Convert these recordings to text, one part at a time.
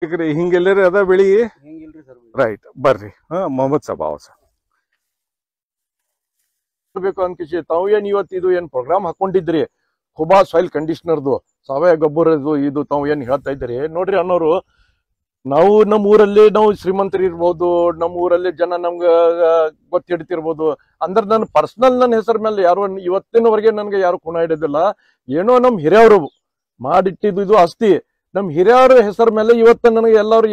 ಯಾಕಂದ್ರೆ ಹಿಂಗೆಲ್ಲರಿ ಅದ ಬೆಳಿ ಹಿಂಗಿಲ್ರಿ ಸರ್ ರೈಟ್ ಬರ್ರಿ ಮೊಹಮ್ಮದ್ ಸಬಾವ್ ಬೇಕು ಅನ್ಕಿಸಿ ತಾವು ಏನ್ ಇವತ್ತು ಇದು ಏನ್ ಪ್ರೋಗ್ರಾಮ್ ಹಾಕೊಂಡಿದ್ರಿ ಖುಬಾ ಸಾಯಿಲ್ ಕಂಡೀಷನರ್ದು ಸಾವಯವ ಗೊಬ್ಬರದು ಇದು ತಾವು ಏನ್ ಹೇಳ್ತಾ ಇದ್ರಿ ನೋಡ್ರಿ ಅನ್ನೋರು ನಾವು ನಮ್ಮ ಊರಲ್ಲಿ ನಾವು ಶ್ರೀಮಂತರು ಇರ್ಬೋದು ನಮ್ಮ ಊರಲ್ಲಿ ಜನ ನಮ್ಗ ಗೊತ್ತಿಡ್ತಿರ್ಬೋದು ಅಂದ್ರೆ ನನ್ನ ಪರ್ಸನಲ್ ನನ್ನ ಹೆಸರ ಮೇಲೆ ಯಾರು ಇವತ್ತಿನವರೆಗೆ ನನ್ಗೆ ಯಾರು ಕುಣ ಹಿಡಿದಿಲ್ಲ ಏನೋ ನಮ್ ಹಿರಿಯವರು ಮಾಡಿಟ್ಟಿದ್ದು ಇದು ಆಸ್ತಿ ನಮ್ ಹಿರಿಯರ ಹೆಸರ ಮೇಲೆ ಇವತ್ತು ನನಗೆ ಎಲ್ಲಾರು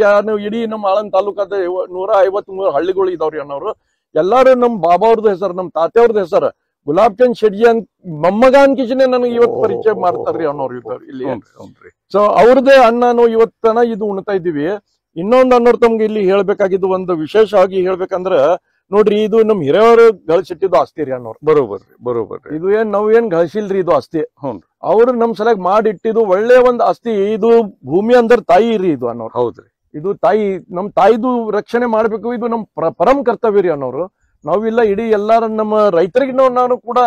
ಇಡೀ ನಮ್ಮ ಆಳಂದ್ ತಾಲೂಕಾದ 153 ಹಳ್ಳಿಗಳು ಇದಾವ್ರಿ ಅನ್ನೋರು ಎಲ್ಲಾರು ನಮ್ ಬಾಬಾ ಅವ್ರದ್ದು ಹೆಸರು ನಮ್ ತಾತೆಯವ್ರದ್ದು ಹೆಸರು ಗುಲಾಬ್ ಚಂದ್ ಶೆಡ್ಜಿ ಅಂತ ಮೊಮ್ಮಗ ಅನ್ಕಿಸಿನೇ ನನಗೆ ಇವತ್ತು ಪರಿಚಯ ಮಾಡ್ತಾರ್ರಿ ಅನ್ನೋರು ಇಲ್ಲಿ ಸೊ ಅವ್ರದೇ ಅಣ್ಣನು ಇವತ್ತನ ಇದು ಉಣ್ತಾ ಇದ್ದೀವಿ ಇನ್ನೊಂದು ಅನ್ನೋರು ತಮ್ಗೆ ಇಲ್ಲಿ ಹೇಳ್ಬೇಕಾಗಿದ್ದು ಒಂದು ವಿಶೇಷವಾಗಿ ಹೇಳ್ಬೇಕಂದ್ರ ನೋಡ್ರಿ ಇದು ನಮ್ ಹಿರಿಯವರು ಗಳಿಸಿಟ್ಟಿದ್ದು ಆಸ್ತಿ ರೀ ಅನ್ನೋರು ಬರೋಬರ್ ಇದು ಏನ್ ನಾವ್ ಏನ್ ಗಳಿಸಿಲ್ರಿ ಇದು ಆಸ್ತಿ ಅವ್ರು ನಮ್ ಸಲಾಗಿ ಮಾಡಿಟ್ಟಿದ್ದು ಒಳ್ಳೆ ಒಂದ್ ಆಸ್ತಿ ಇದು ಭೂಮಿ ಅಂದ್ರ ತಾಯಿ ರೀ ಇದು ಅನ್ನೋರು ಹೌದ್ರಿ ಇದು ತಾಯಿ ನಮ್ ತಾಯಿದು ರಕ್ಷಣೆ ಮಾಡ್ಬೇಕು ಇದು ನಮ್ ಪರಂ ಕರ್ತವ್ಯ ರೀ ಅನ್ನೋರು ನಾವಿಲ್ಲ ಇಡೀ ಎಲ್ಲಾರ ನಮ್ಮ ರೈತರಿಗೆ ನಾನು ಕೂಡ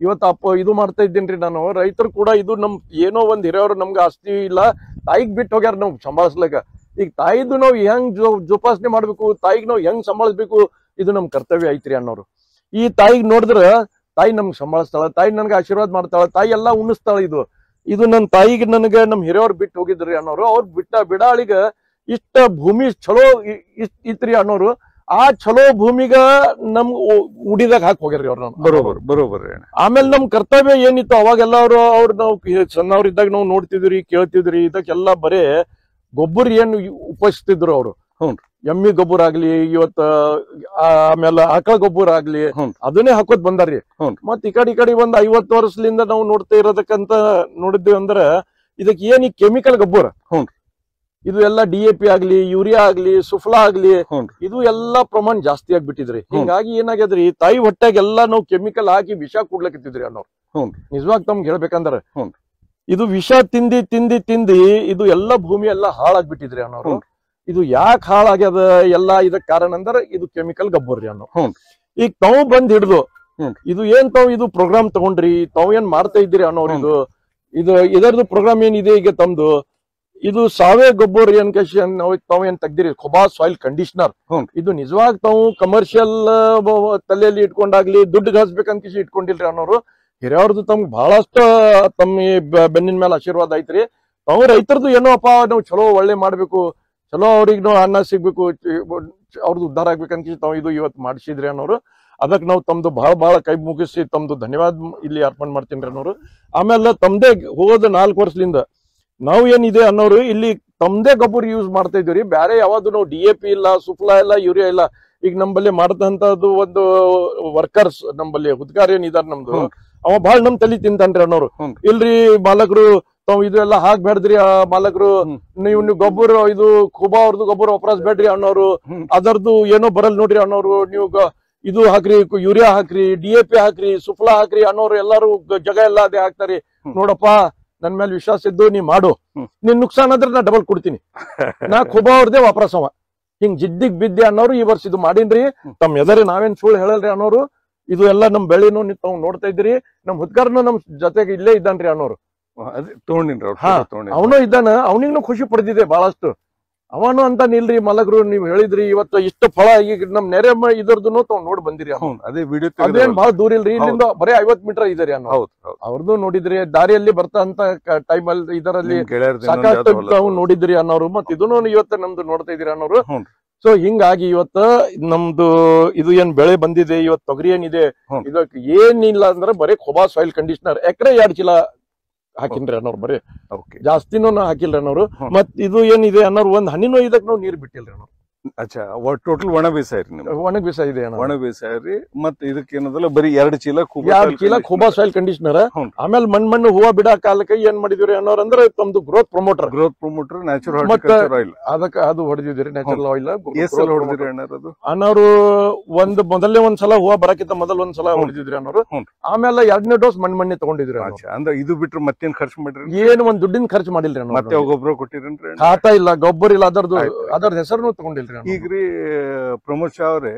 ಇವತ್ತು ಇದು ಮಾಡ್ತಾ ಇದ್ದೇನ್ರಿ ನಾನು ರೈತರು ಕೂಡ ಇದು ನಮ್ ಏನೋ ಒಂದ್ ಹಿರಿಯವ್ರು ನಮ್ಗೆ ಆಸ್ತಿ ಇಲ್ಲ ತಾಯಿಗ್ ಬಿಟ್ಟು ಹೋಗ್ಯಾರ ನಾವ್ ಸಂಭಾಳಿಸ್ಲಿಕ್ಕ ಈಗ ತಾಯಿದು ನಾವ್ ಹೆಂಗ್ ಜೋಪಾಸನೆ ಮಾಡ್ಬೇಕು ತಾಯಿಗ್ ನಾವ್ ಹೆಂಗ್ ಸಂಭಾಳಿಸ್ಬೇಕು ಇದು ನಮ್ ಕರ್ತವ್ಯ ಐತ್ರಿ ಅನ್ನೋರು ಈ ತಾಯಿಗ್ ನೋಡಿದ್ರ ತಾಯಿ ನಮ್ಗೆ ಸಂಭಾಳಿಸ್ತಾಳ ತಾಯಿ ನನ್ಗೆ ಆಶೀರ್ವಾದ ಮಾಡ್ತಾಳ ತಾಯಿ ಎಲ್ಲಾ ಉಣಿಸ್ತಾಳ ಇದು ನನ್ ತಾಯಿಗೆ ನನಗೆ ನಮ್ ಹಿರಿಯವ್ರು ಬಿಟ್ಟು ಹೋಗಿದ್ರಿ ಅನ್ನೋರು ಅವ್ರು ಬಿಡಾಳಿಗ ಇಷ್ಟ ಭೂಮಿ ಚಲೋ ಇತ್ರಿ ಅನ್ನೋರು ಆ ಚಲೋ ಭೂಮಿಗ ನಮ್ ಉಡಿದಾಗ ಹಾಕಿ ಹೋಗ್ಯಾರ್ರಿ ಅವ್ರ ಬರೋಬರ್ ಆಮೇಲೆ ನಮ್ ಕರ್ತವ್ಯ ಏನಿತ್ತು ಅವಾಗೆಲ್ಲ ಅವ್ರು ನಾವು ಸಣ್ಣವ್ರಿದ್ದಾಗ ನಾವು ನೋಡ್ತಿದ್ರಿ ಕೇಳ್ತಿದ್ರಿ ಇದಕ್ಕೆಲ್ಲ ಬರೇ ಗೊಬ್ಬರ ಏನು ಉಪಯೋಗಿಸ್ತಿದ್ರು ಅವ್ರು ಎಮ್ಮಿ ಗೊಬ್ಬರ ಆಗ್ಲಿ ಇವತ್ತ ಆಮೇಲೆ ಆಕಳ ಗೊಬ್ಬರ ಆಗ್ಲಿ ಅದನ್ನೇ ಹಾಕೋದ್ ಬಂದಾರ್ರಿ ಮತ್ ಈ ಕಡೆ ಒಂದ್ 50 ವರ್ಷದಿಂದ ನಾವು ನೋಡ್ತಾ ಇರೋದಕ್ಕಂತ ನೋಡಿದ್ವಿ ಅಂದ್ರ ಇದಕ್ಕೆ ಏನ್ ಈ ಕೆಮಿಕಲ್ ಗೊಬ್ಬರ ಇದು ಎಲ್ಲ DAP ಆಗ್ಲಿ ಯೂರಿಯಾ ಆಗ್ಲಿ ಸುಫ್ಲಾ ಆಗ್ಲಿ ಇದು ಎಲ್ಲಾ ಪ್ರಮಾಣ ಜಾಸ್ತಿ ಆಗ್ಬಿಟ್ಟಿದ್ರಿ ಹಿಂಗಾಗಿ ಏನಾಗ್ಯದ್ರಿ ತಾಯಿ ಹೊಟ್ಟೆಗೆಲ್ಲಾ ನಾವು ಕೆಮಿಕಲ್ ಹಾಕಿ ವಿಷ ಕುಡ್ಲಕತ್ತಿದ್ರಿ ಅನ್ನೋರು ನಿಜವಾಗಿ ತಮ್ಗೆ ಹೇಳ್ಬೇಕಂದ್ರ ಇದು ವಿಷ ತಿಂದಿ ಇದು ಎಲ್ಲಾ ಭೂಮಿ ಎಲ್ಲಾ ಹಾಳಾಗ್ಬಿಟ್ಟಿದ್ರಿ ಅನ್ನೋರು ಇದು ಯಾಕೆ ಹಾಳಾಗ್ಯದ ಎಲ್ಲಾ ಇದಕ್ ಕಾರಣ ಅಂದ್ರ ಇದು ಕೆಮಿಕಲ್ ಗೊಬ್ಬರ್ರಿ ಅನ್ನೋ ಈಗ ತಾವು ಬಂದ್ ಹಿಡ್ದು ಇದು ಏನ್ ಇದು ಪ್ರೋಗ್ರಾಮ್ ತಗೊಂಡ್ರಿ ತಾವ್ ಏನ್ ಮಾಡ್ತಾ ಇದ್ದೀರಿ ಅನ್ನೋರು ಇದರದು ಪ್ರೋಗ್ರಾಮ್ ಏನಿದೆ ಈಗ ತಮ್ದು ಇದು ಸಾವಯವ ಗೊಬ್ಬರ ತಾವು ಏನ್ ತೆಗ್ದಿರಿ ಖುಬಾ ಸಾಯಿಲ್ ಕಂಡೀಷನರ್ ಇದು ನಿಜವಾಗಿ ತಾವು ಕಮರ್ಷಿಯಲ್ ತಲೆಯಲ್ಲಿ ಇಟ್ಕೊಂಡಾಗ್ಲಿ ದುಡ್ಡು ಗಳಿಸ್ಬೇಕಂತ ಇಟ್ಕೊಂಡಿಲ್ರಿ ಅನ್ನೋರು ಹಿರಿಯವ್ರದ್ದು ತಮ್ಗೆ ಬಹಳಷ್ಟು ತಮ್ಮ ಬೆನ್ನಿನ ಮೇಲೆ ಆಶೀರ್ವಾದ ಐತ್ರಿ ತಾವು ರೈತರದು ಏನೋ ಅಪ್ಪ ನಾವು ಚಲೋ ಒಳ್ಳೆ ಮಾಡ್ಬೇಕು ಚಲೋ ಅವ್ರಿಗೆ ನಾವು ಅನ್ನ ಸಿಗ್ಬೇಕು ಅವ್ರದ್ದು ಉದ್ಧಾರ ಆಗ್ಬೇಕಂತ ತಾವು ಇದು ಇವತ್ತು ಮಾಡಿಸಿದ್ರಿ ಅನ್ನೋರು ಅದಕ್ಕೆ ನಾವು ತಮ್ದು ಬಹಳ ಕೈ ಮುಗಿಸಿ ತಮ್ದು ಧನ್ಯವಾದ ಇಲ್ಲಿ ಅರ್ಪಣೆ ಮಾಡ್ತೀನಿ ಅನ್ನೋರು ಆಮೇಲೆ ತಮ್ದೇ ಹೋದ 4 ವರ್ಷದಿಂದ ನಾವು ಏನಿದೆ ಅನ್ನೋರು ಇಲ್ಲಿ ತಮ್ದೇ ಗೊಬ್ಬರ ಯೂಸ್ ಮಾಡ್ತಾ ಇದೀವಿ ಬೇರೆ ಯಾವ್ದು ನಾವು DAP ಇಲ್ಲ ಸುಫ್ಲಾ ಇಲ್ಲ ಯೂರಿಯಾ ಇಲ್ಲ ಈಗ ನಮ್ಮಲ್ಲಿ ಮಾಡದಂತದ್ದು ಒಂದು ವರ್ಕರ್ಸ್ ನಮ್ಮಲ್ಲಿ ಹುದ್ಗಾರ ಏನಿದಾರ ನಮ್ದು ಅವ ಬಹಳ ನಮ್ ತಲಿ ತಿಂತಾನ್ರಿ ಅನ್ನೋರು ಇಲ್ರಿ ಮಾಲಕರು ತಾವ್ ಇದು ಎಲ್ಲ ಹಾಕ್ಬೇಡ್ದ್ರಿ ಮಾಲಕರು ನೀವು ಗೊಬ್ಬರ ಇದು ಖುಬಾ ಅವ್ರದ್ದು ಗೊಬ್ಬರ ಒಪ್ರಾಸ್ಬೇಡ್ರಿ ಅನ್ನೋರು ಅದರದ್ದು ಏನೋ ಬರಲ್ ನೋಡ್ರಿ ಅನ್ನೋರು ನೀವು ಇದು ಹಾಕ್ರಿ ಯೂರಿಯಾ ಹಾಕ್ರಿ DAP ಹಾಕ್ರಿ ಸುಫ್ಲಾ ಹಾಕ್ರಿ ಅನ್ನೋರು ಎಲ್ಲಾರು ಜಗ ಎಲ್ಲ ಅದೇ ಹಾಕ್ತಾರಿ ನೋಡಪ್ಪ ನನ್ ಮೇಲೆ ವಿಶ್ವಾಸ ಇದ್ದು ನೀ ಮಾಡು ನಿನ್ ನುಕ್ಸಾನ್ ಆದ್ರೆ ನಾ ಡಬಲ್ ಕೊಡ್ತೀನಿ ನಾ ಖುಬಾ ಅವ್ರದೇ ವಾಪರಸವ ಹಿಂಗ್ ಜಿದ್ದಿಗ್ ಬಿದ್ದೆ ಅನ್ನೋರು ಈ ವರ್ಷ ಇದು ಮಾಡೀನ್ರಿ ತಮ್ ಎದರಿ ನಾವೇನ್ ಸುಳ್ಳು ಹೇಳಲ್ರಿ ಅನ್ನೋರು ಇದು ಎಲ್ಲ ನಮ್ ಬೆಳೆನೂ ತಾವ್ ನೋಡ್ತಾ ಇದ್ರಿ ನಮ್ ಹುದ್ಗಾರನು ನಮ್ ಜೊತೆಗೆ ಇಲ್ಲೇ ಇದ್ದಾನ್ರಿ ಅನ್ನೋರು ಅವನು ಇದ್ದಾನ ಅವನಿಗೂ ಖುಷಿ ಪಡೆದಿದೆ ಬಹಳಷ್ಟು ಅವನು ಅಂತ ನಿಲ್ರಿ ಮಲಗರು ನೀವ್ ಹೇಳಿದ್ರಿ ಇವತ್ತು ಇಷ್ಟು ಫಲ ಈಗ ನಮ್ ನೆರೆ ಇದರದ್ದು ತಾವ್ ನೋಡ್ ಬಂದಿರಿ ಅದೇ ವಿಡಿಯೋ ಅದೇನ್ ಬಹಳ ದೂರ ಇಲ್ರಿ ಇಲ್ಲಿಂದ ಬರೀ 50 ಮೀಟರ್ ಇದರಿ ಅನ್ನೋ ಅವ್ರದ್ದು ನೋಡಿದ್ರಿ ದಾರಿಯಲ್ಲಿ ಬರ್ತಾ ಟೈಮ್ ಅಲ್ಲಿ ಇದರಲ್ಲಿ ಸಾಕಷ್ಟು ತಾವು ನೋಡಿದ್ರಿ ಅನ್ನೋರು ಮತ್ ಇದನ್ನು ಇವತ್ತು ನಮ್ದು ನೋಡ್ತಾ ಇದೀರಿ ಅನ್ನೋರು ಸೊ ಹಿಂಗಾಗಿ ಇವತ್ತ ನಮ್ದು ಇದು ಏನ್ ಬೆಳೆ ಬಂದಿದೆ ಇವತ್ತು ತೊಗರಿ ಏನಿದೆ ಇದಕ್ಕೆ ಏನಿಲ್ಲ ಅಂದ್ರೆ ಬರೀ ಖುಬಾ ಸಾಯಿಲ್ ಕಂಡೀಷನರ್ ಎಕರೆ 2 ಚೀಲ ಹಾಕಿನ್ರಿ ಅನ್ನೋರು ಬರೀ ಜಾಸ್ತಿನೂ ಹಾಕಿಲ್ರಿ ಅನ್ನೋರು ಮತ್ ಇದು ಏನಿದೆ ಅನ್ನೋರು ಒಂದ್ ಹನಿನೂ ಇದಕ್ ನಾವು ನೀರ್ ಬಿಟ್ಟಿಲ್ರಿ ಅನ್ನೋರು ಅಚ್ಚಾ ಟೋಟಲ್ ಒಣ ಬೇಸಾಯ ಒಣ ಬೇಸಾಯ ಇದೆ ಒಣ ಬೇಸಾಯ ರೀ ಮತ್ ಇದಕ್ಕೆ ಏನದಲ್ಲ ಬರೀ 2 ಚೀಲ ಖುಬಾ ಸಾಯಿಲ್ ಕಂಡೀಷನರ್ ಆಮೇಲೆ ಮಣ್ಣು ಹೂವ ಬಿಡ ಕಾಲಕ್ಕೆ ಏನ್ ಮಾಡಿದಿವ್ರಿ ಅನ್ನೋರ್ ಅಂದ್ರೆ ತಮ್ದು ಗ್ರೋತ್ ಪ್ರಮೋಟರ್ ನ್ಯಾಚುರಲ್ ಆಯಿಲ್ ಅದಕ್ಕೆ ಅದು ಹೊಡೆದಿದ್ರಿ ನ್ಯಾಚುರಲ್ ಆಯಿಲ್ ಹೊಡೆದಿರಿ ಅನ್ನೋರು ಮೊದಲನೇ ಒಂದ್ಸಲ ಹೂವ ಬರಕ್ಕಿಂತ ಒಂದ್ಸಲ ಹೊಡೆದಿದ್ರಿ ಅನ್ನೋರು ಆಮೇಲೆ 2ನೇ ಡೋಸ್ ಮಣ್ಣೆ ತಗೊಂಡಿದ್ರಿ ಅಂದ್ರೆ ಇದು ಬಿಟ್ರೆ ಮತ್ತೇನ್ ಖರ್ಚು ಮಾಡ್ರಿ ಏನು ಒಂದ್ ದುಡ್ಡಿನ ಖರ್ಚು ಮಾಡಿಲ್ರಿ ಮತ್ತೆ ಗೊಬ್ಬರ ಕೊಟ್ಟಿರೇನ್ರಿ ಖಾತಾ ಇಲ್ಲ ಗೊಬ್ಬರ ಇಲ್ಲ ಅದರದ್ದು ಹೆಸರು ತಗೊಂಡಿಲ್ರಿ ಈಗ್ರಿ ಪ್ರಮೋದ್ ಶಾ ಅವ್ರೆ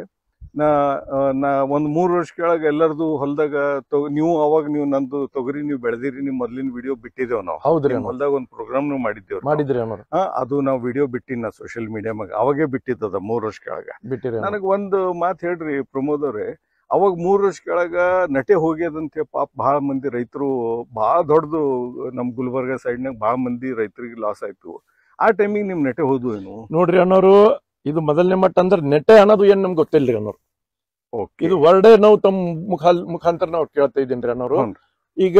ನಾ ಒಂದ್ 3 ವರ್ಷ ಕೆಳಗ ಎಲ್ಲರದು ಹೊಲದಾಗ ನೀವು ಅವಾಗ ನೀವು ನಂದು ತೊಗರಿ ನೀವು ಬೆಳೆದಿರಿ ನಿಮ್ ಮೊದ್ಲಿನ ವಿಡಿಯೋ ಬಿಟ್ಟಿದ್ದೇವ್ ನಾವು. ಹೌದ್ರಿ ಹೊಲದಾಗ ಒಂದ್ ಪ್ರೋಗ್ರಾಮ್ ಮಾಡಿದ್ರಿ ಅದು ನಾವು ವಿಡಿಯೋ ಬಿಟ್ಟಿನ ಸೋಷಿಯಲ್ ಮೀಡಿಯಾ ಮ್ಯಾಗ ಅವಾಗೆ ಬಿಟ್ಟಿದ್ದದ 3 ವರ್ಷ ಕೆಳಗ. ನನಗ್ ಒಂದ್ ಮಾತ್ ಹೇಳ್ರಿ ಪ್ರಮೋದ್ ಅವ್ರೆ, ಅವಾಗ 3 ವರ್ಷ ಕೆಳಗ ನಟೆ ಹೋಗ್ಯದಂತೆ ಪಾಪ ಬಹಳ ಮಂದಿ ರೈತರು ಬಹಳ ದೊಡ್ಡದು ನಮ್ ಗುಲ್ಬರ್ಗ ಸೈಡ್ನಾಗ ಬಹಳ ಮಂದಿ ರೈತರಿಗೆ ಲಾಸ್ ಆಯ್ತು. ಆ ಟೈಮಿಗೆ ನಿಮ್ ನಟೆ ಹೋದ್ವು ಏನು? ನೋಡ್ರಿ ಅನ್ನೋರು, ಇದು ಮೊದಲನೇ ಮಟ್ಟ ಅಂದ್ರೆ ನೆಟ್ಟೆ ಅನ್ನೋದು ಏನ್ ನಮ್ಗೆ ಗೊತ್ತಿಲ್ರಿ ಅನ್ನೋರು. ಇದು ವರ್ಡೇ ನಾವು ತಮ್ಮ ಮುಖಾಂತರ ನಾವು ಕೇಳ್ತಾ ಇದ್ದೀನ್ರಿ ಅನ್ನೋರು. ಈಗ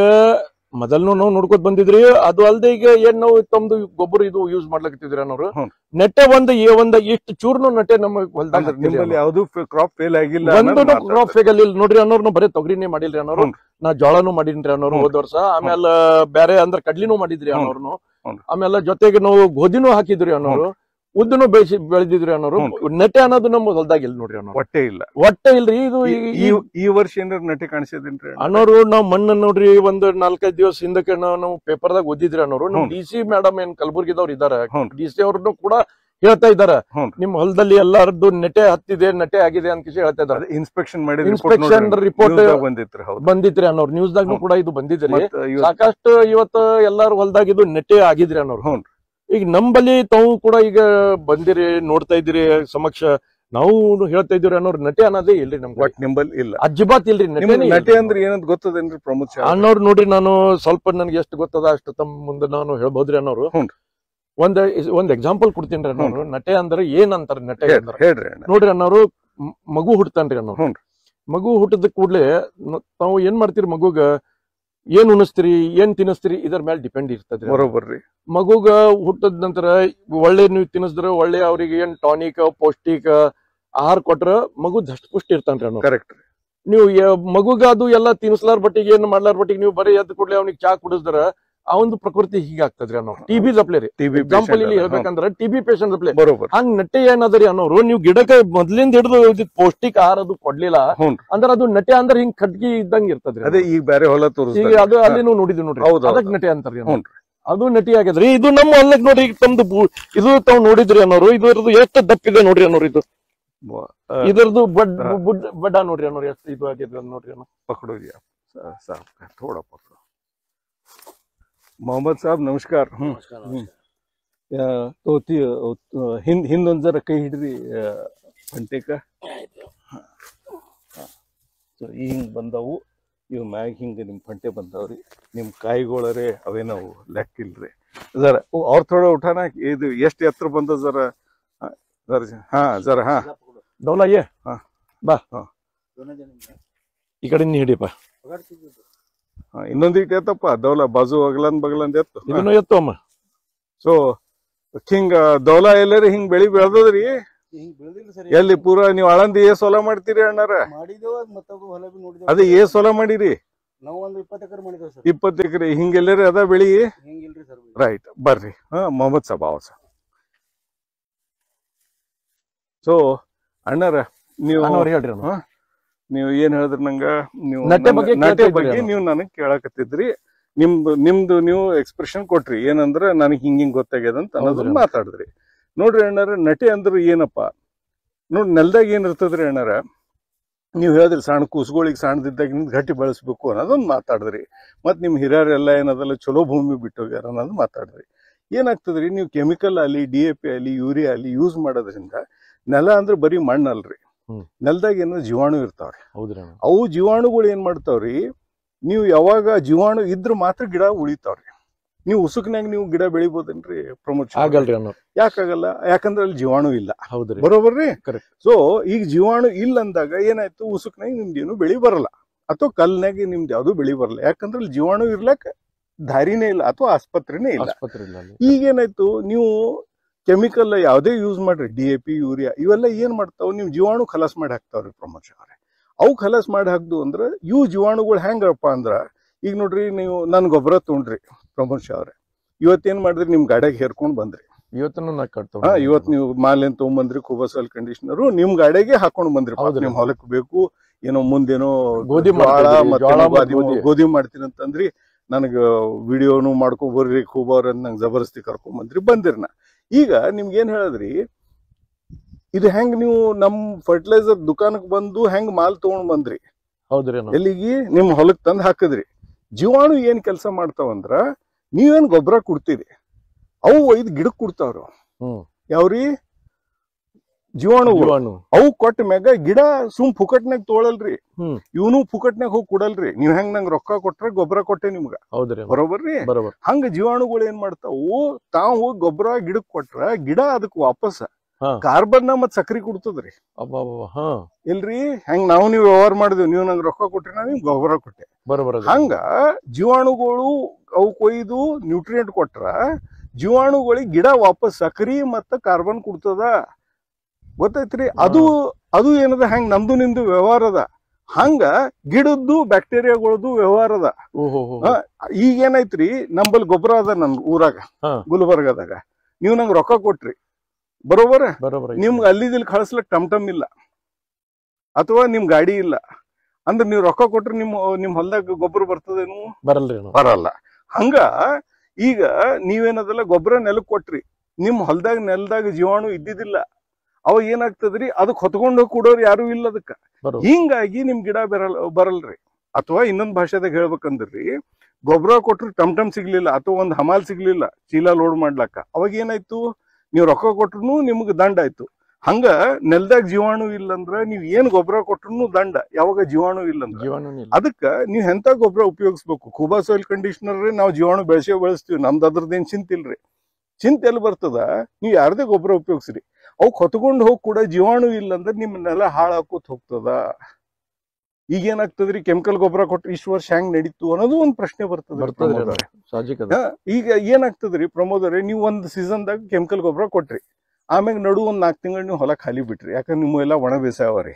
ಮೊದಲ್ನು ನಾವು ನೋಡ್ಕೊತ ಬಂದಿದ್ರಿ. ಅದು ಅಲ್ದೆ ಈಗ ಏನ್ ನಾವು ತಮ್ದು ಗೊಬ್ಬರ ಇದು ಯೂಸ್ ಮಾಡ್ಲಕತ್ತಿದ್ರಿ ಅನ್ನೋರು. ನೆಟ್ಟೆ ಒಂದ್ ಇಷ್ಟು ಚೂರ್ನು ನೆಟ್ಟೆ ನಮ್ಮ ಹೊಲದಾಗ ಯಾವ್ದು ಕ್ರಾಪ್ ಫೇಲ್ ಆಗಿಲ್ಲ, ಒಂದು ಕ್ರಾಪ್ ಫೇಲ್ ಆಗಿಲ್ಲ ನೋಡ್ರಿ ಅನ್ನೋರು. ನಾವು ಬರೀ ತೊಗರಿನೇ ಮಾಡಿಲ್ರಿ ಅನ್ನೋರು. ನಾ ಜೋಳನು ಮಾಡಿನ್ರಿ ಅನ್ನೋರು ಹೋದ ವರ್ಷ. ಆಮೇಲೆ ಬೇರೆ ಅಂದ್ರೆ ಕಡ್ಲಿನೂ ಮಾಡಿದ್ರಿ ಅನ್ನೋರ್ನು. ಆಮೇಲೆ ಜೊತೆಗೆ ನಾವು ಗೋಧಿನೂ ಹಾಕಿದ್ರಿ ಅನ್ನೋರು. ಉದ್ದನು ಬೆಳೆದಿದ್ರಿ ಅನ್ನೋರು. ನೆಟ್ಟೆ ಅನ್ನೋದು ನಮ್ಮ ಹೊಲದಾಗಿಲ್ಲ ನೋಡ್ರಿ ಅನ್ನೋರು. ಒಟ್ಟೆ ಇಲ್ರಿ. ಇದು ಈ ವರ್ಷ ಏನಾರ ನೆಟ್ಟೆ ಕಾಣಿಸಿದೇನ್ರಿ ಅನ್ನೋರು? ನಾವ್ ಮಣ್ಣು ನೋಡ್ರಿ ಒಂದ್ 4-5 ದಿವಸ ಹಿಂದಕ್ಕೆ ನಾವು ಪೇಪರ್ದಾಗ ಓದಿದ್ರಿ ಅನ್ನೋರು. ನಮ್ DC ಮೇಡಮ್ ಏನ್ ಕಲಬುರ್ಗಿದವ್ರು ಇದಾರೆ, DC ಅವ್ರನ್ನು ಕೂಡ ಹೇಳ್ತಾ ಇದಾರೆ, ನಿಮ್ ಹೊಲದಲ್ಲಿ ಎಲ್ಲಾರದ್ದು ನೆಟ್ಟೆ ಹತ್ತಿದೆ, ನೆಟ್ಟೆ ಆಗಿದೆ ಅಂತ ಹೇಳ್ತಾ ಇದಾರೆ. ಇನ್ಸ್ಪೆಕ್ಷನ್ ರಿಪೋರ್ಟ್ ಬಂದಿತ್ರಿ ಅನ್ನೋರು. ನ್ಯೂಸ್ದಾಗ್ನು ಕೂಡ ಇದು ಬಂದಿದ್ರಿ. ಸಾಕಷ್ಟು ಇವತ್ತು ಎಲ್ಲಾರು ಹೊಲದಾಗ ಇದು ನೆಟ್ಟೆ ಆಗಿದ್ರಿ ಅನ್ನೋರು. ಈಗ ನಂಬಲ್ಲಿ ತಾವು ಕೂಡ ಈಗ ಬಂದಿರಿ, ನೋಡ್ತಾ ಇದ್ದೀರಿ ಸಮಕ್ಷ. ನಾವು ಹೇಳ್ತಾ ಇದ್ದೀರಿ ಅನ್ನೋರು ನಟೆ ಅನ್ನೋದೇ ಇಲ್ರಿ ನಮ್ಗೆ. ಒಟ್ ನಿಂಬಲ್ಲಿ ಇಲ್ಲ, ಅಜ್ಜಿಬಾತ್ ಇಲ್ರಿ. ನಟೆ ಅಂದ್ರೆ ಏನಂತ ಗೊತ್ತದೇನ್ರಿ ಪ್ರಮೋದ್ ಅನ್ನೋರು? ನೋಡ್ರಿ, ನಾನು ಸ್ವಲ್ಪ ನನ್ಗೆ ಎಷ್ಟು ಗೊತ್ತದ ಅಷ್ಟು ತಮ್ಮ ಮುಂದೆ ನಾನು ಹೇಳ್ಬೋದ್ರಿ ಅನ್ನೋರು. ಒಂದ್ ಎಕ್ಸಾಂಪಲ್ ಕೊಡ್ತೀನಿ ಅನ್ನೋರು. ನಟೆ ಅಂದ್ರೆ ಏನ್ ಅಂತಾರ? ನಟೆ ಹೇಳ್ರಿ ನೋಡ್ರಿ ಅನ್ನೋರು, ಮಗು ಹುಟ್ಟತಾನ್ರಿ ಅನ್ನೋರು. ಮಗು ಹುಟ್ಟದ ಕೂಡ್ಲೆ ತಾವು ಏನ್ ಮಾಡ್ತೀರಿ? ಮಗುಗ ಏನ್ ಉಣಿಸ್ತೀರಿ, ಏನ್ ತಿನ್ನಿಸ್ತೀರಿ, ಇದರ ಮೇಲೆ ಡಿಪೆಂಡ್ ಇರ್ತದ್ರಿ. ಬರೋಬರ್ರಿ. ಮಗುಗ ಹುಟ್ಟದ ನಂತರ ಒಳ್ಳೆ ನೀವು ತಿನ್ನಿಸಿದ್ರೆ, ಒಳ್ಳೆ ಅವ್ರಿಗೆ ಏನ್ ಟಾನಿಕ್ ಪೌಷ್ಟಿಕ ಆಹಾರ ಕೊಟ್ರ ಮಗು ದಷ್ಟಪುಷ್ಟಿ ಇರ್ತಾನ್ರಿ ಅನ್ನೋ. ಕರೆಕ್ಟ್. ನೀವು ಮಗುಗ ಅದು ಎಲ್ಲಾ ತಿನ್ನಿಸ್ಲಾರ ಬಟ್ಟಿಗೆ ಏನ್ ಮಾಡ್ಲಾರ ಬಟ್ಟಿಗೆ ನೀವು ಬರೀ ಎದ್ದು ಕೂಡಲೇ ಅವ್ನಿಗೆ ಚಾ ಕುಡಿಸಿದ್ರ ಆ ಒಂದು ಪ್ರಕೃತಿ ಹೀಗಾಗ್ತದ್ರಿ ಅನ್ನೋ. TB ಜಪ್ಲೆ ರೀ. ಎಕ್ಸಾಂಪಲ್ ಇಲ್ಲಿ ಹೇಳ್ಬೇಕಂದ್ರ TB ಪೇಷಂಟ್ ಜಪ್ಲೆ. ಹಂಗ್ ನಟೆ ಏನದರಿ ಅನ್ನೋರು, ನೀವು ಗಿಡಕ್ಕೆ ಮೊದ್ಲಿಂದ ಹಿಡಿದು ಪೌಷ್ಟಿಕ ಆಹಾರ ಅದು ಕೊಡ್ಲಿಲ್ಲ ಅಂದ್ರ ಅದು ನಟೆ ಅಂದ್ರೆ ಹಿಂಗ್ ಕಟ್ಗಿ ಇದ್ದಂಗ ಇರ್ತದ್ರಿ. ಅದೇ ಈಗ ಬೇರೆ ಹೊಲ ತೋರಿಸಿ ಈಗ ಅದು ಅಲ್ಲಿ ನೀವು ನೋಡಿದ್ವಿ ನೋಡ್ರಿ, ಅದಕ್ ನಟೆ ಅಂತಾರ್ರಿ. ಅದು ನಟಿ ಆಗ್ಯದ್ರಿ. ಇದು ನಮ್ಮ ಹೊಲಕ್ ನೋಡ್ರಿ, ಈಗ ತಮ್ದು ಇದು ತಾವ್ ನೋಡಿದ್ರಿ ಅನ್ನೋರು. ಇದ್ರದ್ದು ಎಷ್ಟು ದಪ್ಪಿದೆ ನೋಡ್ರಿ ಅನ್ನೋರು. ಇದ್ರದ್ದು ಬಡ್ಡ ನೋಡ್ರಿ ಅನ್ನೋರು ಎಷ್ಟು ಇದು ಆಗಿದ್ರೆ ನೋಡ್ರಿ ಅನ್ನೋ. पकड़ो साहब थोड़ा पकड़ो। मोहम्मद साहब नमस्कार। तो ಹಿಂದೊಂದ್ ಜರ ಕೈ ಹಿಡ್ರಿ ಫಂಟೆಕ. ಹಿಂಗ್ ಬಂದವು, ಇವ್ ಮ್ಯಾಗ ಹಿಂಗ ನಿಮ್ ಫಂಟೆ ಬಂದವ್ರಿ. ನಿಮ್ ಕಾಯಿಗಳರೆ ಅವೇನವು ಲೆಕ್ಕಿಲ್ರಿ ಜರ. ಅವ್ರ ಥೋಡ ಉಠಾನ ಇದು ಎಷ್ಟು ಎತ್ತರ ಬಂದ ಜರ ಜರ ಹಾ ದೌಲಾ ಏ ಬಾ ಈ ಕಡೆ ಹಿಡಿಯಪ್ಪ. ಇನ್ನೊಂದು ಇಟ್ಟು ಎತ್ತಪ್ಪ ದೌಲಾ ಬಾಜು ಅಗಲಂದ್ ಬಗಲಂದ್ ಎತ್ತು. ಇದನ್ನು ಎತ್ತು ಅಮ್ಮ. ಸೊ ಹಿಂಗ ದೌಲಾ ಎಲ್ಲರಿ ಹಿಂಗ್ ಬೆಳದದ್ರಿ. ಎಲ್ಲಿ ಪೂರಾ ನೀವ್ ಆಳಂದಿ ಏಸ್ ಹೊಲ ಮಾಡ್ತೀರಿ ಅಣ್ಣಾರ? ಅದೇ ಏಸ್ ಹೊಲ ಮಾಡಿರಿ? 20 ಎಕರೆ ಹಿಂಗೆಲ್ಲರಿ ಅದ ಬೆಳಿ? ರೈಟ್, ಬರ್ರಿ. ಮೊಹಮ್ಮದ್ ಸಾಬ್ ಅವ ಸಾಬ್. ಸೊ ಅಣ್ಣಾರ ನೀವು ಏನ್ ಹೇಳಿದ್ರಿ ನಂಗ, ನೀವು ನಟೆ ಬಗ್ಗೆ ನೀವು ನನಗ್ ಕೇಳಕತ್ತಿದ್ರಿ. ನಿಮ್ದು ನೀವು ಎಕ್ಸ್ಪ್ರೆಷನ್ ಕೊಟ್ರಿ. ಏನಂದ್ರ ನನಗ್ ಹಿಂಗಿಂಗ್ ಗೊತ್ತಾಗ್ಯದಂತ ಅನ್ನೋದನ್ನ ಮಾತಾಡಿದ್ರಿ. ನೋಡ್ರಿ ಅಣ್ಣಾರ, ನಟೆ ಅಂದ್ರ ಏನಪ್ಪಾ ನೋಡ್ರಿ, ನೆಲ್ದಾಗ ಏನ್ ಇರ್ತದ್ರಿ ಅಣ್ಣಾರ, ನೀವ್ ಹೇಳಿದ್ರಿ ಸಣ್ಣ ಕೂಸುಗಳಿಗೆ ಸಣ್ಣದಿದ್ದಾಗ ಗಟ್ಟಿ ಬೆಳೆಸ್ಬೇಕು ಅನ್ನೋದೊಂದು ಮಾತಾಡಿದ್ರಿ. ಮತ್ ನಿಮ್ ಹಿರಿಯರೆಲ್ಲ ಏನದಲ್ಲ ಚಲೋ ಭೂಮಿ ಬಿಟ್ಟು ಹೋಗ್ಯಾರ ಅನ್ನೋದು ಮಾತಾಡಿದ್ರಿ. ಏನಾಗ್ತದ್ರಿ, ನೀವು ಕೆಮಿಕಲ್ ಅಲ್ಲಿ DAP ಅಲ್ಲಿ ಯೂರಿಯಾ ಅಲ್ಲಿ ಯೂಸ್ ಮಾಡೋದ್ರಿಂದ ನೆಲ ಅಂದ್ರೆ ಬರೀ ಮಣ್ಣು ಅಲ್ರಿ, ನೆಲದಾಗ ಏನೋ ಜೀವಾಣು ಇರ್ತಾವ್ರಿ. ಅವು ಜೀವಾಣುಗಳು ಏನ್ ಮಾಡ್ತಾವ್ರಿ, ನೀವು ಯಾವಾಗ ಜೀವಾಣು ಇದ್ರ ಮಾತ್ರ ಗಿಡ ಉಳಿತಾವ್ರಿ. ನೀವು ಉಸುಕ್ನಾಗ ನೀವು ಗಿಡ ಬೆಳಿಬೋದೇನ್ರಿ ಪ್ರಮೋದ್? ಆಗಲ್ರಿ. ಯಾಕಾಗಲ್ಲ? ಯಾಕಂದ್ರೆ ಅಲ್ಲಿ ಜೀವಾಣು ಇಲ್ಲ. ಬರೋಬರ್ರಿ. ಸೊ ಈಗ ಜೀವಾಣು ಇಲ್ಲ ಅಂದಾಗ ಏನಾಯ್ತು, ಉಸುಕ್ನಾಗ ನಿಮ್ದೇನು ಬೆಳಿ ಬರಲ್ಲ, ಅಥವಾ ಕಲ್ನಾಗ ನಿಮ್ದು ಯಾವ್ದು ಬೆಳಿ ಬರಲ್ಲ. ಯಾಕಂದ್ರೆ ಅಲ್ಲಿ ಜೀವಾಣು ಇರ್ಲಕ್ ದಾರಿನೇ ಇಲ್ಲ, ಅಥವಾ ಆಸ್ಪತ್ರೆನೇ ಇಲ್ಲ. ಈಗೇನಾಯ್ತು, ನೀವು ಕೆಮಿಕಲ್ ಯಾವ್ದೇ ಯೂಸ್ ಮಾಡ್ರಿ, DAP ಯೂರಿಯಾ ಇವೆಲ್ಲ ಏನ್ ಮಾಡ್ತಾವ್, ನೀವು ಜೀವಾಣು ಖಲಾಸ್ ಮಾಡಿ ಹಾಕ್ತಾವ್ರಿ ಪ್ರಮೋದ್ ಅವ್ರೆ. ಅವು ಖಲಾಸ್ ಮಾಡಿ ಹಾಕ್ದು ಅಂದ್ರ ಇವು ಜೀವಾಣುಗಳು ಹೆಂಗಪ್ಪ ಅಂದ್ರ, ಈಗ ನೋಡ್ರಿ, ನೀವು ನನ್ ಗೊಬ್ಬರ ತೊಗೊಂಡ್ರಿ ಪ್ರಮೋದ್ ಅವ್ರೆ, ಇವತ್ತೇನ್ ಮಾಡಿದ್ರಿ, ನಿಮ್ ಗಾಡಿಯಾಗ ಹೇರ್ಕೊಂಡ್ ಬಂದ್ರಿ. ಇವತ್ ನೀವು ಮಾಲೆನ್ ತಗೊಂಡ್ಬಂದ್ರಿ, ಕೂಬಾ ಸಾಯಿಲ್ ಕಂಡೀಷನರು ನಿಮ್ ಗಾಡಿಗೆ ಹಾಕೊಂಡ್ ಬಂದ್ರಿ. ನಿಮ್ ಹೊಲಕ್ ಬೇಕು ಏನೋ ಮುಂದೇನೋ ಗೋಧಿ ಮಾಡ್ತೀನಿ ಅಂತಂದ್ರಿ. ನನಗ ವಿಡಿಯೋನು ಮಾಡ್ಕೊಂಡ್ ಬರ್ರಿ ಕೂಬಾ ಅವ್ರ ನಂಗೆ ಜಬರ್ದಸ್ತಿ ಕರ್ಕೊಂಡ್ ಬಂದ್ರಿ. ಬಂದಿರ್ನ ಈಗ ನಿಮ್ಗೆ ಏನ್ ಹೇಳದ್ರಿ, ಇದು ಹೆಂಗ್ ನೀವು ನಮ್ ಫರ್ಟಿಲೈಸರ್ ದುಕಾನಕ್ ಬಂದು ಹೆಂಗ್ ಮಾಲ್ ತಗೊಂಡ್ ಬಂದ್ರಿ, ಹೌದ್ರಿ ಎಲ್ಲಿಗೆ ನಿಮ್ ಹೊಲಕ್ ತಂದ್ ಹಾಕಿದ್ರಿ. ಜೀವಾಣು ಏನ್ ಕೆಲಸ ಮಾಡ್ತಾವಂದ್ರ, ನೀವೇನ್ ಗೊಬ್ಬರ ಕೊಡ್ತೀರಿ, ಅವು ಒಯ್ದು ಗಿಡಕ್ ಕೊಡ್ತಾವ್ರ. ಯಾವ್ರಿ ಜೀವಾಣುಗಳು. ಅವು ಕೊಟ್ಟ ಮ್ಯಾಗ ಗಿಡ ಫುಕಟ್ನಾಗ ತೋಳಲ್ರಿ, ಇವನು ಫುಕಟ್ನಾಗ ಹೋಗಿ ಕೊಡಲ್ರಿ. ನೀವ್ ಹೆಂಗ್ ನಂಗ್ ರೊಕ್ಕ ಕೊಟ್ರೆ ಗೊಬ್ಬರ ಕೊಟ್ಟೆ ನಿಮ್ಗ, ಬರೋಬರ್ರಿ. ಹಂಗ ಜೀವಾಣುಗಳು ಏನ್ ಮಾಡ್ತಾವು, ತಾವ್ ಹೋಗಿ ಗೊಬ್ಬರ ಗಿಡಕ್ ಕೊಟ್ರ ಗಿಡ ಅದಕ್ ವಾಪಸ್ ಕಾರ್ಬನ್ ಮತ್ ಸಕ್ರಿ ಕೊಡ್ತದ್ರಿ. ಇಲ್ರಿ ಹೆಂಗ್ ನಾವು ನೀವು ವ್ಯವಹಾರ ಮಾಡಿದ್ವಿ, ನೀವು ನಂಗೆ ರೊಕ್ಕ ಕೊಟ್ರಿ, ನಾ ನಿಮ್ಗೆ ಗೊಬ್ಬರ ಕೊಟ್ಟೆ. ಹಂಗ ಜೀವಾಣುಗಳು ಅವು ಕೊಯ್ದು ನ್ಯೂಟ್ರಿಯೆಂಟ್ ಕೊಟ್ರ ಜೀವಾಣುಗಳಿಗೆ ಗಿಡ ವಾಪಸ್ ಸಕ್ರಿ ಮತ್ತ ಕಾರ್ಬನ್ ಕೊಡ್ತದ. ಗೊತ್ತೈತ್ರಿ? ಅದು ಏನದ ಹೆಂಗ್ ನಮ್ದು ನಿಮ್ದು ವ್ಯವಹಾರ ಅದ, ಹಂಗ ಗಿಡದ್ದು ಬ್ಯಾಕ್ಟೀರಿಯಾಗಳದ್ದು ವ್ಯವಹಾರ ಅದ. ಈಗ ಏನೈತ್ರಿ, ನಂಬಲ್ಲಿ ಗೊಬ್ಬರ ಅದ ನನ್ ಊರಾಗ ಗುಲ್ಬರ್ಗದಾಗ, ನೀವ್ ನಂಗೆ ರೊಕ್ಕ ಕೊಟ್ರಿ, ಬರೋಬರ. ನಿಮ್ಗೆ ಅಲ್ಲಿದಿಲ್ ಕಳಿಸ್ಲಕ್ ಟಮ್ ಇಲ್ಲ, ಅಥವಾ ನಿಮ್ ಗಾಡಿ ಇಲ್ಲ ಅಂದ್ರೆ ನೀವ್ ರೊಕ್ಕ ಕೊಟ್ರೆ ನಿಮ್ ಹೊಲ್ದಾಗ ಗೊಬ್ಬರ ಬರ್ತದೇನು? ಬರಲ್ಲ. ಹಂಗ ಈಗ ನೀವೇನದಲ್ಲ ಗೊಬ್ಬರ ನೆಲಕ್ ಕೊಟ್ರಿ, ನಿಮ್ ಹೊಲ್ದಾಗ ನೆಲದಾಗ ಜೀವಾಣು ಇದ್ದಿದ್ದಿಲ್ಲ, ಅವಾಗ ಏನಾಗ್ತದ್ರಿ, ಅದಕ್ ಹೊತ್ಕೊಂಡು ಕೂಡೋರು ಯಾರು ಇಲ್ಲ ಅದಕ್ಕ. ಹಿಂಗಾಗಿ ನಿಮ್ ಗಿಡ ಬರಲ್ರಿ. ಅಥವಾ ಇನ್ನೊಂದ್ ಭಾಷೆದಾಗ ಹೇಳ್ಬೇಕಂದ್ರಿ, ಗೊಬ್ಬರ ಕೊಟ್ರಿ ಟಮ್ ಸಿಗ್ಲಿಲ್ಲ, ಅಥವಾ ಒಂದ್ ಹಮಾಲ್ ಸಿಗ್ಲಿಲ್ಲ ಚೀಲ ಲೋಡ್ ಮಾಡ್ಲಕ್ಕ, ಅವಾಗ ಏನಾಯ್ತು, ನೀವ್ ರೊಕ್ಕ ಕೊಟ್ರು ನಿಮ್ಗೆ ದಂಡ ಆಯ್ತು. ಹಂಗ ನೆಲ್ದಾಗ ಜೀವಾಣು ಇಲ್ಲಂದ್ರ ನೀವ್ ಏನ್ ಗೊಬ್ಬರ ಕೊಟ್ರು ದಂಡ, ಯಾವಾಗ ಜೀವಾಣು ಇಲ್ಲಂದ್ರ. ಅದಕ್ಕ ನೀವ್ ಎಂತ ಗೊಬ್ಬರ ಉಪಯೋಗಿಸ್ಬೇಕು. ಕುಬಾ ಸಾಯಿಲ್ ಕಂಡೀಷನರ್ ನಾವ್ ಜೀವಾಣು ಬೆಳೆಸ್ತೀವಿ, ನಮ್ದು ಅದ್ರದ್ದೇನ್ ಚಿಂತಿಲ್ರಿ. ಚಿಂತೆ ಎಲ್ಲಿ ಬರ್ತದ, ನೀವ್ ಯಾರದೇ ಗೊಬ್ಬರ ಉಪಯೋಗಿಸ್ರಿ, ಅವಕ್ ಹೊತ್ಕೊಂಡ್ ಹೋಗಿ ಕೂಡ ಜೀವಾಣು ಇಲ್ಲಂದ್ರ ನಿಮ್ಮನ್ನೆಲ್ಲ ಹಾಳಾಕೋತ್ ಹೋಗ್ತದ. ಈಗೇನಾಗ್ತದ್ರಿ, ಕೆಮಿಕಲ್ ಗೊಬ್ಬರ ಕೊಟ್ರಿ ಇಷ್ಟು ವರ್ಷ ಹೆಂಗ್ ನಡೀತು ಅನ್ನೋದು ಒಂದ್ ಪ್ರಶ್ನೆ ಬರ್ತದೆ. ಈಗ ಏನಾಗ್ತದ್ರಿ ಪ್ರಮೋದರೇ, ನೀವು ಒಂದ್ ಸೀಸನ್ದಾಗ ಕೆಮಿಕಲ್ ಗೊಬ್ಬರ ಕೊಟ್ರಿ, ಆಮ್ಯಾಗ ನಡು ಒಂದ್ 4 ತಿಂಗಳು ನೀವು ಹೊಲ ಖಾಲಿ ಬಿಟ್ರಿ, ಯಾಕಂದ್ರೆ ನಿಮ್ಮ ಎಲ್ಲ ಒಣ ಬೇಸಾಯವರಿ,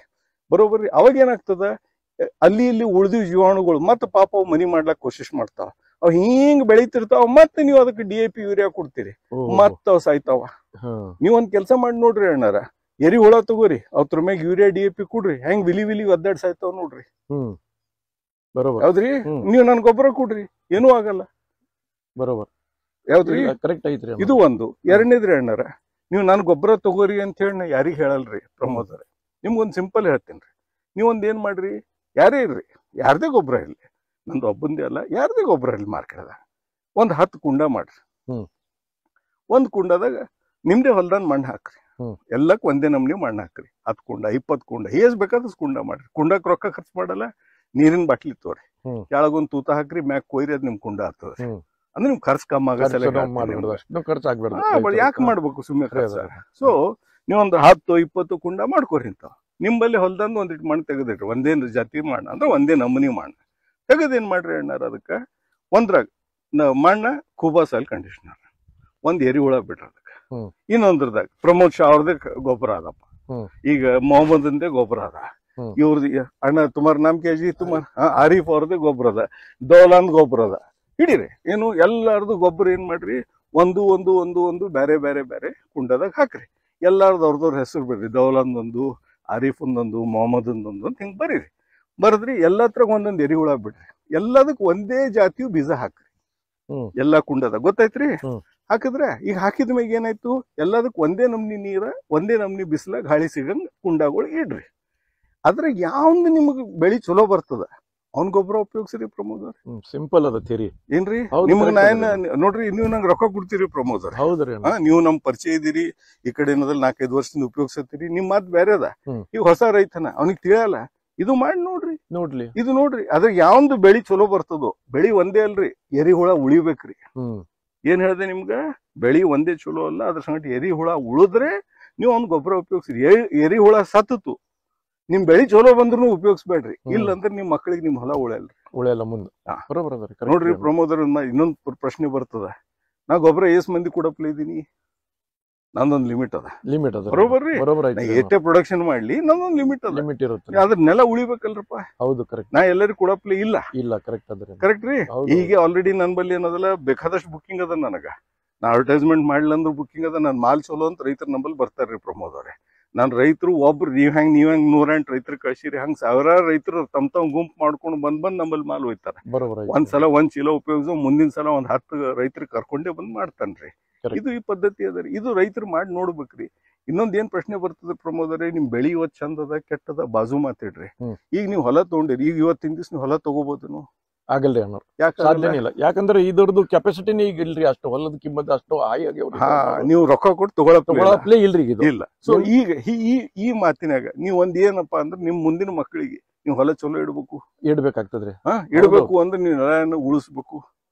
ಬರೋಬರ್ರಿ. ಅವಾಗ ಏನಾಗ್ತದ, ಅಲ್ಲಿ ಇಲ್ಲಿ ಉಳಿದಿವ್ ಜೀವಾಣುಗಳು ಮತ್ತ ಪಾಪ ಅವ್ ಮನಿ ಮಾಡ್ಲಾಕ್ ಕೋಶಿಶ್ ಮಾಡ್ತಾವ. ಅವ್ ಹಿಂಗ್ ಬೆಳಿತಿರ್ತಾವ, ಮತ್ತೆ ನೀವು ಅದಕ್ಕೆ DAP ಯೂರಿಯಾ ಕೊಡ್ತೀರಿ, ಮತ್ತ ಅವ್ ಸಾಯ್ತಾವ. ನೀವೊಂದ್ ಕೆಲ್ಸ ಮಾಡಿ ನೋಡ್ರಿ ಅಣ್ಣಾರ, ಎರಿ ಹುಳ ತಗೋರಿ, ಅದ್ರ ಮ್ಯಾಗ ಯೂರಿಯಾ DAP ಕೊಡ್ರಿ, ಹೆಂಗ್ ವಿಲಿ ಒದ್ದಾಡ್ ಸಾಯ್ತಾವ ನೋಡ್ರಿ. ಯಾವ್ದ್ರಿ, ನೀವ್ ನನ್ ಗೊಬ್ಬರ ಕೊಡ್ರಿ, ಏನೂ ಆಗಲ್ಲ. ಬರೋಬರ್. ಯಾವ್ದ್ರಿ, ಕರೆಕ್ಟ್ ಐತ್ರಿ. ಇದು ಒಂದು. ಎರಡನೇದ್ರಿ ಅಣ್ಣಾರ, ನೀವು ನನ್ ಗೊಬ್ಬರ ತಗೋರಿ ಅಂತ ಹೇಳಿ ಯಾರಿಗ್ ಹೇಳಲ್ರಿ ಪ್ರಮೋದರೇ. ನಿಮ್ಗೊಂದ್ ಸಿಂಪಲ್ ಹೇಳ್ತೇನ್ರಿ, ನೀವೊಂದ್ ಏನ್ ಮಾಡ್ರಿ, ಯಾರೇ ಇರ್ರಿ, ಯಾರ್ದೇ ಗೊಬ್ಬರ ಇರ್ಲಿ, ನಂದು ಒಬ್ಬಂದೇ ಅಲ್ಲ, ಯಾರ್ದೇ ಗೊಬ್ಬರ ಇರ್ಲಿ ಮಾರ್ಕೆಟ್ದಾಗ ಒಂದ್ 10 ಕುಂಡ ಮಾಡ್ರಿ. ಒಂದ್ ಕುಂಡದಾಗ ನಿಮ್ದೇ ಹೊಲ್ದಾನ್ ಮಣ್ಣು ಹಾಕ್ರಿ, ಎಲ್ಲಕ್ ಒಂದೇ ನಮ್ನಿ ಮಣ್ಣು ಹಾಕ್ರಿ. 10 ಕುಂಡ 20 ಕುಂಡ ಏಸ್ ಬೇಕಾದ್ರೆ ಕುಂಡ ಮಾಡ್ರಿ. ಕುಂಡಕ್ ರೊಕ್ಕ ಖರ್ಚು ಮಾಡಲ್ಲ, ನೀರಿನ ಬಾಟ್ಲಿ ತೋರಿ, ಕೆಳಗೊಂದ್ ತೂತ ಹಾಕ್ರಿ, ಮ್ಯಾಕ್ ಕೊಯ್ರಿ, ಅದ್ ನಿಮ್ ಕುಂಡ ಆಗ್ತದ. ಅಂದ್ರೆ ನಿಮ್ ಖರ್ಚು ಕಮ್ಮಿ ಆಗಲ್ಲ, ಯಾಕೆ ಮಾಡ್ಬೇಕು ಸುಮ್ಮನೆ. ಸೊ ನೀವೊಂದು 10-20 ಕುಂಡ ಮಾಡ್ಕೋರಿ ಅಂತ. ನಿಂಬಲ್ಲಿ ಹೊಲ್ದಂದು ಒಂದಿಟ್ಟು ಮಣ್ಣು ತೆಗೆದಿಟ್ರಿ, ಒಂದೇ ಜಾತಿ ಮಣ್ಣು ಅಂದ್ರೆ ಒಂದೇ ನಮೂನಿ ಮಣ್ಣು ತೆಗೆದೇನ್ ಮಾಡ್ರಿ ಅಣ್ಣಾರ, ಅದಕ್ಕ ಒಂದ್ರಾಗ ಮಣ್ಣ ಕುಬಾ ಸಾಯಿಲ್ ಕಂಡೀಷನರ್, ಒಂದ್ ಎರಿಹುಳ ಬಿಡ್ರಿ ಅದಕ್ಕೆ, ಇನ್ನೊಂದ್ರದಾಗ ಪ್ರಮೋದ್ ಶಾ ಅವ್ರದೇ ಗೊಬ್ಬರ ಅದಪ್ಪ, ಈಗ ಮೊಹಮ್ಮದಂದೇ ಗೊಬ್ಬರ ಅದ, ಇವ್ರದ್ದು ಅಣ್ಣ ತುಮಾರ್ ನಾಮ್ ಕೆಜಿ ತುಮಾರ್ ಆರೀಫ್ ಅವ್ರದೇ ಗೊಬ್ಬರ ಅದ, ದೌಲಾನ್ ಗೊಬ್ಬರ ಅದ. ಹಿಡೀರಿ, ಏನು ಎಲ್ಲಾರ್ದು ಗೊಬ್ಬರ ಏನ್ ಮಾಡ್ರಿ, ಒಂದು ಬೇರೆ ಬೇರೆ ಬೇರೆ ಕುಂಡದಾಗ ಹಾಕ್ರಿ. ಎಲ್ಲಾರ್ದು ಅವ್ರದವ್ರ ಹೆಸರು ಬಿಡ್ರಿ, ದೌಲಾಂದೊಂದು, ಆರೀಫ್ ಒಂದೊಂದು, ಮೊಹಮ್ಮದೊಂದೊಂದು ಅಂತ ಹಿಂಗ್ ಬರೀರಿ. ಬರದ್ರಿ ಎಲ್ಲತ್ರಗ ಒಂದೊಂದು ಎರಿಹುಳ ಬಿಡ್ರಿ, ಎಲ್ಲದಕ್ ಒಂದೇ ಜಾತಿಯು ಬೀಜ ಹಾಕ್ರಿ ಎಲ್ಲಾ ಕುಂಡದಾಗ. ಗೊತ್ತಾಯ್ತ್ರಿ? ಹಾಕಿದ್ರೆ ಈಗ ಹಾಕಿದ ಮ್ಯಾಗ ಏನಾಯ್ತು, ಎಲ್ಲದಕ್ ಒಂದೇ ನಮ್ನಿ ನೀರ, ಒಂದೇ ನಮ್ನಿ ಬಿಸಿಲ, ಗಾಳಿ ಸಿಗಂಗ್ ಕುಂಡಗಳು ಇಡ್ರಿ. ಅದ್ರಾಗ ಯಾವ್ದು ನಿಮಗ್ ಬೆಳಿ ಚಲೋ ಬರ್ತದ ಅವ್ನ್ ಗೊಬ್ಬರ ಉಪಯೋಗಿಸ್ರಿ ಪ್ರಮೋದರ್. ಸಿಂಪಲ್ ಅದ ಥಿಯರಿ ಏನ್ರಿ, ನಿಮ್ಗೆ ನಾ ನೋಡ್ರಿ, ನೀವು ನಂಗೆ ರೊಕ್ಕ ಕೊಡ್ತೀರಿ ಪ್ರಮೋದರ್. ಹೌದ್ರಿ, ನೀವು ನಮ್ ಪರಿಚಯ ಇದೀರಿ, ಈ ಕಡೆ ಏನದಲ್ಲಿ 4-5 ವರ್ಷದಿಂದ ಉಪಯೋಗಿಸತ್ತೀರಿ, ನಿಮ್ ಮಾತ್ ಬೇರೆ ಅದ. ಈಗ ಹೊಸ ರೈತನ ಅವನಿಗೆ ತಿಳಿಯಲ್ಲ, ಇದು ಮಾಡಿ ನೋಡ್ರಿ, ಇದು ನೋಡ್ರಿ, ಅದ್ರ ಯಾವ್ದು ಬೆಳಿ ಚಲೋ ಬರ್ತದೋ. ಬೆಳಿ ಒಂದೇ ಅಲ್ರಿ, ಎರಿಹುಳ ಉಳಿಬೇಕ್ರಿ. ಏನ್ ಹೇಳ್ದೆ ನಿಮ್ಗ, ಬೆಳಿ ಒಂದೇ ಚಲೋ ಅಲ್ಲ, ಅದ್ರ ಸಂಗಟ ಎರಿಹುಳ ಉಳಿದ್ರೆ ನೀವು ಅವ್ನ್ ಗೊಬ್ಬರ ಉಪಯೋಗಿಸ್ರಿ. ಎರಿಹುಳ ಸತ್ತು ನಿಮ್ ಬೆಳಿ ಚಲೋ ಬಂದ್ರು ಉಪಯೋಗಿಸ್ಬೇಡ್ರಿ, ಇಲ್ಲಂದ್ರೆ ನಿಮ್ ಮಕ್ಕಳಿಗೆ ನಿಮ್ ಹೊಲ ಉಳಿಯಲ್ಲ ಮುಂದೆ. ನೋಡ್ರಿ ಪ್ರಮೋದರ್, ಇನ್ನೊಂದ್ ಪ್ರಶ್ನೆ ಬರ್ತದ, ನಾ ಗೊಬ್ಬರ ಎಸ್ ಮಂದಿ ಕೊಡಪ್ಲ ಇದೀನಿ, ನಂದೊಂದ್ ಲಿಮಿಟ್ ಅದ. ಬರೋಬರ್ರಿ, ಎಷ್ಟೇ ಪ್ರೊಡಕ್ಷನ್ ಮಾಡ್ಲಿ ನಂದೊಂದ್ ಲಿಮಿಟ್ ಇರುತ್ತೆ, ಅದ್ರ ನೆಲ ಉಳಿಬೇಕಲ್ರಪ್ಪ. ಹೌದು, ಕರೆಕ್ಟ್. ನಾ ಎಲ್ಲರಿಗೂ ಕೊಡಪ್ಲೆ ಇಲ್ಲ. ಕರೆಕ್ಟ್ ರೀ. ಈಗ ಆಲ್ರೆಡಿ ನನ್ ಬಲ್ಲಿ ಏನದಲ್ಲ ಬೇಕಾದಷ್ಟು ಬುಕ್ಕಿಂಗ್ ಅದ, ನನಗ ನಾ ಅಡ್ವರ್ಟೈಸ್ಮೆಂಟ್ ಮಾಡ್ಲಿ ಅಂದ್ರ ಬುಕ್ಕಿಂಗ್ ಅದ. ನನ್ ಮಾಲ್ ಚಲೋ ಅಂತ ರೈತರ ನಂಬಲ್ಲಿ ಬರ್ತಾರ್ರಿ ಪ್ರಮೋದವ್ರೆ. ನಾನ್ ರೈತರು ಒಬ್ರು ನೀವ್ ಹೆಂಗ್ 108 ರೈತರು ಕಳ್ಸಿರಿ, ಹಂಗ್ ಸಾವಿರಾರು ರೈತರು ತಮ್ ಗುಂಪು ಮಾಡ್ಕೊಂಡು ಬಂದ್ ನಮ್ಮಲ್ಲಿ ಮಾಲ್ ಹೋಯ್ತಾರ. ಒಂದ್ಸಲ 1 ಚೀಲ ಉಪಯೋಗಿಸೋ, ಮುಂದಿನ ಸಲ 10 ರೈತರು ಕರ್ಕೊಂಡೇ ಬಂದ್ ಮಾಡ್ತಾನ್ರಿ. ಇದು ಈ ಪದ್ಧತಿ ಅದರಿ. ಇದು ರೈತರು ಮಾಡಿ ನೋಡ್ಬೇಕ್ರಿ. ಇನ್ನೊಂದ್ ಏನ್ ಪ್ರಶ್ನೆ ಬರ್ತದೆ ಪ್ರಮೋದರೇ, ನಿಮ್ ಬೆಳಿ ಇವತ್ ಚಂದದ ಕೆಟ್ಟದ ಬಾಜು ಮಾತಿಡ್ರಿ. ಹ್ಮ್. ಈಗ ನೀವು ಹೊಲ ತಗೊಂಡಿರಿ, ಈಗ ಇವತ್ತಿನ ದಿವ್ಸ ನೀವು ಹೊಲ ತಗೋಬೋದೇನು? ಆಗಲ್ರಿ ಅನ್ನೋರು, ಯಾಕೆ ಸಾಧ್ಯನೇ ಇಲ್ಲ. ಯಾಕಂದ್ರೆ ಇದ್ರದ್ದು ಕೆಪಾಸಿಟಿನೇ ಈಗ ಇಲ್ರಿ, ಅಷ್ಟು ಹೊಲದ ಕಿಮ್ಮತ್ ಅಷ್ಟು ಹಾಯ್ ಆಗ್ಯಾವ್ರಿ. ನೀವು ರೊಕ್ಕ ಕೊಟ್ಟು ತಗೊಳಪ್ಲೇ ಇಲ್ರಿ ಇದು. ಇಲ್ಲ. ಸೊ ಈಗ ಈ ಮಾತಿನಾಗ ನೀವ್ ಒಂದ್ ಏನಪ್ಪಾ ಅಂದ್ರೆ ನಿಮ್ ಮುಂದಿನ ಮಕ್ಕಳಿಗೆ ನೀವು ಹೊಲ ಚಲೋ ಇಡ್ಬೇಕಾಗ್ತದ್ರಿ. ಇಡ್ಬೇಕು ಅಂದ್ರೆ ನೀವು ನೆಲವನ್ನು ಉಳಿಸ್ಬೇಕು.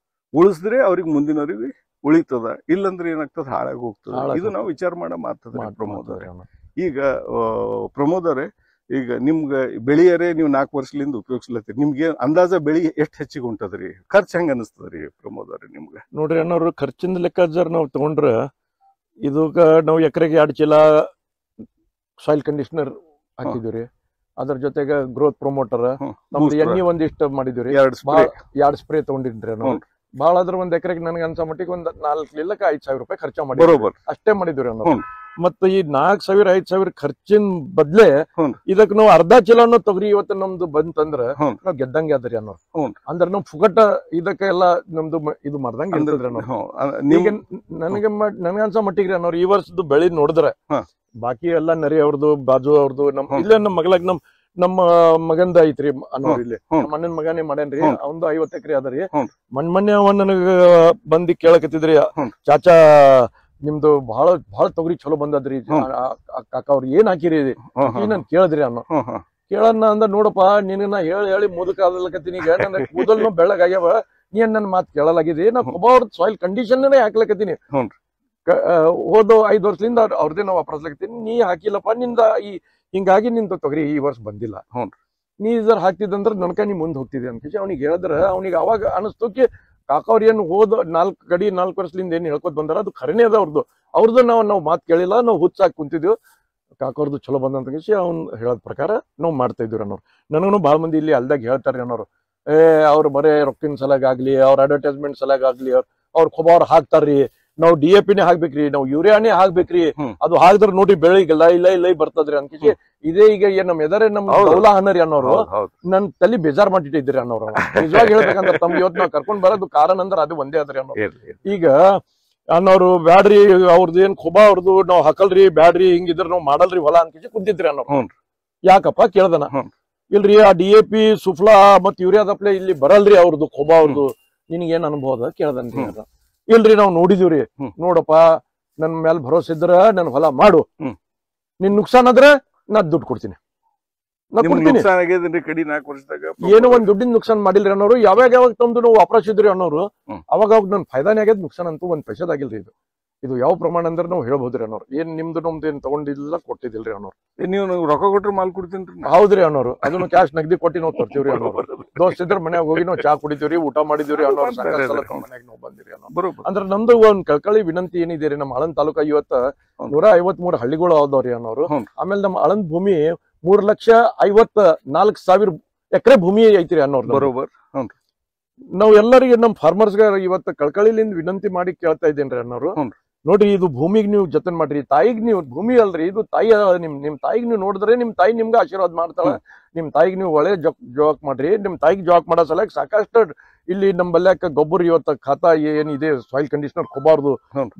ಉಳಿಸಿದ್ರೆ ಅವ್ರಿಗೆ ಮುಂದಿನವ್ರಿಗೆ ಉಳಿತದ, ಇಲ್ಲಂದ್ರೆ ಏನಾಗ್ತದ ಹಾಳಾಗಿ ಹೋಗ್ತದ. ಇದು ನಾವು ವಿಚಾರ ಮಾಡೋ ಮಾತದ ಪ್ರಮೋದ್ ಅವರೇ. ಈಗ ಪ್ರಮೋದ್ ಅವರೇ, ಈಗ ನಿಮ್ಗ ಬೆಳೆಯರೇ ನೀವು 4 ವರ್ಷದಿಂದ ಉಪಯೋಗಿಸ್ಲತ್ತೀರಿ, ನಿಮ್ಗೆ ಅಂದಾಜ ಬೆಳಿ ಎಷ್ಟ್ ಹೆಚ್ಚಿಗೆ ಉಂಟದ್ರಿ? ಖರ್ಚು ಹೆಂಗ ಅನಿಸ್ತದ್ರಿ ಪ್ರಮೋದ್ ಅವ್ರಿ ನಿಮ್ಗೆ? ನೋಡ್ರಿ ಅಣ್ಣವ್ರು, ಖರ್ಚಿನ ಲೆಕ್ಕಾಚಾರ ನಾವು ತಗೊಂಡ್ರ ಇದಕ್ಕ ನಾವು ಎಕರೆಗೆ 2 ಚೀಲ ಸಾಯಿಲ್ ಕಂಡೀಷನರ್ ಹಾಕಿದ್ವಿ. ಅದ್ರ ಜೊತೆಗೆ ಗ್ರೋತ್ ಪ್ರಮೋಟರ್, ನಮ್ದು ಎಣ್ಣೆ ಒಂದಿಷ್ಟು ಮಾಡಿದ್ವಿ. 2 ಸ್ಪ್ರೇ ತಗೊಂಡಿದ್ರಿ ನಾವು. ಬಾಳ ಅದ್ರ ಒಂದ್ ಎಕರೆಗೆ ನನಗೆ ಅನ್ಸೋ ಮಟ್ಟಿಗೆ ಒಂದ್ 4 ಇಲ್ಲಕ 5,000 ರೂಪಾಯಿ ಖರ್ಚು ಮಾಡಿ ಅಷ್ಟೇ ಮಾಡಿದ್ವಿ ನಾವು. ಮತ್ತ ಈ 4,000 5,000 ಖರ್ಚಿನ ಬದ್ಲೆ ಇದಕ್ ನಾವು ಅರ್ಧ ಚೀಲನು ತೊಗರಿ ಇವತ್ತು ನಮ್ದು ಬಂತಂದ್ರ ನಾವ್ ಗೆದ್ದಂಗೆ ಅದ್ರಿ ಅನ್ನೋ. ಅಂದ್ರ ನಾವ್ ಫುಗಟ ಇದಕ್ಕೆಲ್ಲ ನಮ್ದು ಇದು ಮಾಡ್ದಂಗ ಈಗ ನನಗೆ ಅನ್ಸೋ ಮಟ್ಟಿಗೆ ಅನ್ನೋರು ಈ ವರ್ಷದ್ದು ಬೆಳಿ ನೋಡಿದ್ರೆ ಬಾಕಿ ಎಲ್ಲಾ ನರಿ ಅವ್ರದ್ದು, ಬಾಜು ಅವ್ರದ್ದು, ಇಲ್ಲೇ ನಮ್ ಮಗಳಾಗ ನಮ್ಮ ಮಗಂದ ಐತ್ರಿ ಅನ್ನೋರು. ಇಲ್ಲಿ ನಮ್ಮ ಅಣ್ಣನ ಮಗನೇ ಮಾಡ್ಯಾನ್ರಿ, ಅವಂದು 50 ಎಕರೆ ಅದರಿ. ಮೊನ್ನೆ ಅವ ನನಗ ಬಂದಿ ಕೇಳಕತ್ತಿದ್ರಿ, ಚಾಚಾ ನಿಮ್ದು ಬಹಳ ತೊಗರಿ ಚಲೋ ಬಂದದ್ರಿ ಕಾಕ, ಅವ್ರ ಏನ್ ಹಾಕಿರಿ ನನ್ ಕೇಳಿದ್ರಿ ಅನ್ನೋ. ಕೇಳನ್ನ ಅಂದ, ನೋಡಪ್ಪ ನಿನ್ನ ಹೇಳಿ ಮುದಕ ಅದಲಕತ್ತೀನಿ, ಈಗ ನನ್ನ ಕೂದಲ್ನು ಬೆಳ್ಳಗಾಗ್ಯಾವ, ನೀನ್ ನನ್ ಮಾತ್ ಕೇಳಲಾಗಿದೆ. ನಾ ಒಬ್ಬ ಅವ್ರ ಸಾಯಿಲ್ ಕಂಡೀಷನ್ ಹಾಕ್ಲಕತ್ತೀನಿ. ಹೋದ 5 ವರ್ಷದಿಂದ ಅವ್ರದೇ ನಾವು ವಾಪರ್ಸ್ಲಕತ್ತೀನಿ. ನೀ ಹಾಕಿಲ್ಲಪ್ಪ, ನಿಂದ ಹಿಂಗಾಗಿ ನಿಂದ ತೊಗರಿ ಈ ವರ್ಷ ಬಂದಿಲ್ಲ. ನೀ ಇದರ ಹಾಕ್ತಿದ್ದಂದ್ರ ನನ್ಕ ನೀ ಮುಂದ್ ಹೋಗ್ತಿದ್ದೆ ಅಂತ ಅವ್ನಿಗೆ ಹೇಳಿದ್ರ, ಅವ್ನಿಗೆ ಅವಾಗ ಅನಿಸ್ತೋಕೆ ಕಾಕ ಅವ್ರ ಏನ್ ಹೋದ 4 ವರ್ಷದಿಂದ ಏನ್ ಹೇಳ್ಕೊತ ಬಂದಾರ ಅದು ಖರೇನೆ ಅದ. ಅವ್ರದ್ದು ನಾವು ಮಾತು ಕೇಳಿಲ್ಲ, ನಾವು ಹುಚ್ಚಾಗಿ ಕುಂತಿದ್ವಿ. ಕಾಕ ಅವ್ರದ್ದು ಚಲೋ ಬಂದಂತ ಅವ್ನು ಹೇಳೋದ್ ಪ್ರಕಾರ ನಾವು ಮಾಡ್ತಾ ಇದ್ವಿ ಅನ್ನೋರು. ನನಗೂ ಬಾಳ ಮಂದಿ ಇಲ್ಲಿ ಅಲ್ದಾಗ ಹೇಳ್ತಾರೆ ಅನ್ನೋರು, ಅವ್ರು ಬರೇ ರೊಕ್ಕಿನ ಸಲಾಗಾಗ್ಲಿ, ಅವ್ರ ಅಡ್ವರ್ಟೈಸ್ಮೆಂಟ್ ಸಲಾಗಾಗ್ಲಿ, ಅವ್ರ ಖೊಬಾರ್ ಹಾಕ್ತಾರ್ರಿ, ನಾವು DAP ನೇ ಹಾಕ್ಬೇಕ್ರಿ, ನಾವು ಯೂರಿಯಾನೇ ಹಾಕ್ಬೇಕ್ರಿ, ಅದು ಹಾಕಿದ್ರ ನೋಡಿ ಬೆಳಿಗ್ಗೆಲ್ಲ ಇಲ್ಲ ಬರ್ತದ್ರಿ ಅನ್ಕಿಸಿ. ಇದೇ ಈಗ ಏನ್ ನಮ್ ಎದರೆ ನಮ್ ದೌಲಾ ಹನರಿ ಅನ್ನೋರು ನನ್ ತಲೆ ಬೇಜಾರ್ ಮಾಡಿಟ್ಟಿದ್ರಿ ಅನ್ನೋರು. ನಿಜವಾಗಿ ಹೇಳ್ಬೇಕಂದ್ರ ತಮ್ಗೆ ಇವತ್ತು ನಾವು ಕರ್ಕೊಂಡ್ ಬರೋದು ಕಾರಣ ಅಂದ್ರೆ ಅದು ಒಂದೇ ಅದ್ರಿ ಅನ್ನೋರು. ಈಗ ಅನ್ನೋರು ಬ್ಯಾಡ್ರಿ, ಅವ್ರದ್ದು ಏನ್ ಖುಬಾ ಅವ್ರದ್ದು ನಾವ್ ಹಾಕಲ್ರಿ, ಬ್ಯಾಡ್ರಿ ಹಿಂಗಿದ್ರ ನಾವ್ ಮಾಡಲ್ರಿ ಹೊಲ ಅನ್ಕಿಸಿ ಕುಂತಿದ್ರಿ ಅನ್ನೋರು. ಯಾಕಪ್ಪ ಕೇಳ್ದನ, ಇಲ್ರಿ ಆ DAP ಸುಫ್ಲಾ ಮತ್ ಯೂರಿಯಾದಪ್ಲೆ ಇಲ್ಲಿ ಬರಲ್ರಿ ಅವ್ರದ್ದು ಖುಬಾ ಅವ್ರದ್ದು, ನಿನಗೇನ್ ಅನುಭವ ಅದ ಕೇಳ್ದನ್ರಿ. ಇಲ್ರಿ ನಾವ್ ನೋಡಿದಿವ್ರಿ, ನೋಡಪ್ಪ ನನ್ ಮೇಲೆ ಭರೋಸೆ ಇದ್ರ ನನ್ ಹೊಲ ಮಾಡು, ನಿನ್ ನುಕ್ಸಾನ್ ಆದ್ರೆ ನಾ ದುಡ್ಡು ಕೊಡ್ತೀನಿ. ಏನೋ ಒಂದ್ ದುಡ್ಡಿನ ನುಕ್ಸಾನ್ ಮಾಡಿಲ್ರಿ ಅನ್ನೋರು. ಯಾವಾಗ ತಮ್ದು ನಾವು ವಾಪರಾಸಿದ್ರಿ ಅನ್ನೋರು, ಅವಾಗ ನನ್ ಫೈದಾನೇ ಆಗ್ಯದ, ನುಕ್ಸಾನ್ ಅಂತೂ ಒಂದ್ ಪೈಸದಾಗಿಲ್ರಿ. ಇದು ಯಾವ ಪ್ರಮಾಣ ಅಂದ್ರೆ ನಾವು ಹೇಳ್ಬೋದ್ರಿ ಅನ್ನೋರು. ಏನ್ ನಿಮ್ದು ನಮ್ದು ಏನ್ ತಗೊಂಡಿಲ್ಲ ಕೊಟ್ಟಿದಿಲ್ರಿ ಅನ್ನೋರು. ನೀವು ರೊಕ್ಕ ಕೊಟ್ರೆ ಮಾಲ್ ಕುಡಿತೀನಿ. ಹೌದ್ರಿ ಅನ್ನೋರು, ಅದನ್ನು ಕ್ಯಾಶ್ ನಗದಿ ಕೊಟ್ಟಿ ನಾವು ತರ್ತೀವ್ರಿ ಅನ್ನೋರು. ದೋಸ್ತ ಇದ್ರ ಮನ್ಯಾಗ ಹೋಗಿ ನಾವು ಚಾ ಕುಡಿತೀವ್ರಿ, ಊಟ ಮಾಡಿದಿವ್ರಿ ಅನ್ನೋರು. ಮನ್ಯಾಗ ನಾವು ಬಂದಿರಿ ಅನ್ನೋ. ಅಂದ್ರೆ ನಮ್ದು ಒಂದ್ ಕಳ್ಕಳಿ ವಿನಂತಿ ಏನಿದೆ ರೀ, ನಮ್ಮ ಆಳಂದ್ ತಾಲೂಕ ಇವತ್ತ 153 ಹಳ್ಳಿಗಳು ಆದವ್ರಿ ಅನ್ನೋರು. ಆಮೇಲೆ ನಮ್ಮ ಆಳಂದ್ ಭೂಮಿ 3,54,000 ಎಕರೆ ಭೂಮಿ ಐತ್ರಿ ಅನ್ನೋರು. ಬರೋಬರ್. ನಾವ್ ಎಲ್ಲರಿಗೆ ನಮ್ ಫಾರ್ಮರ್ಸ್ ಇವತ್ತು ಕಳ್ಕಳಿಲಿಂದ ವಿನಂತಿ ಮಾಡಿ ಕೇಳ್ತಾ ಇದ್ದೇನ್ರಿ ಅನ್ನೋರು. ನೋಡ್ರಿ, ಇದು ಭೂಮಿಗೆ ನೀವು ಜತನ್ ಮಾಡ್ರಿ, ತಾಯಿಗ್ ನೀವು ಭೂಮಿ ಅಲ್ರಿ, ಇದು ತಾಯಿ. ನಿಮ್ ತಾಯಿಗ್ ನೀವು ನೋಡಿದ್ರೆ ನಿಮ್ ತಾಯಿ ನಿಮ್ಗೆ ಆಶೀರ್ವಾದ ಮಾಡ್ತಾಳ. ನಿಮ್ ತಾಯಿಗ್ ನೀವು ಒಳ್ಳೆ ಜೋಕ್ ಮಾಡ್ರಿ. ನಿಮ್ ತಾಯಿಗ್ ಜೋಕ್ ಮಾಡೋ ಸಲಕ್ ಸಾಕಷ್ಟು ಇಲ್ಲಿ ನಮ್ ಬಲ್ಯಾಕ ಗೊಬ್ಬರ ಇವತ್ತ ಖಾತಾ ಏನಿದೆ ಸಾಯಿಲ್ ಕಂಡೀಷನರ್ ಕೊಬಾರ್ದು,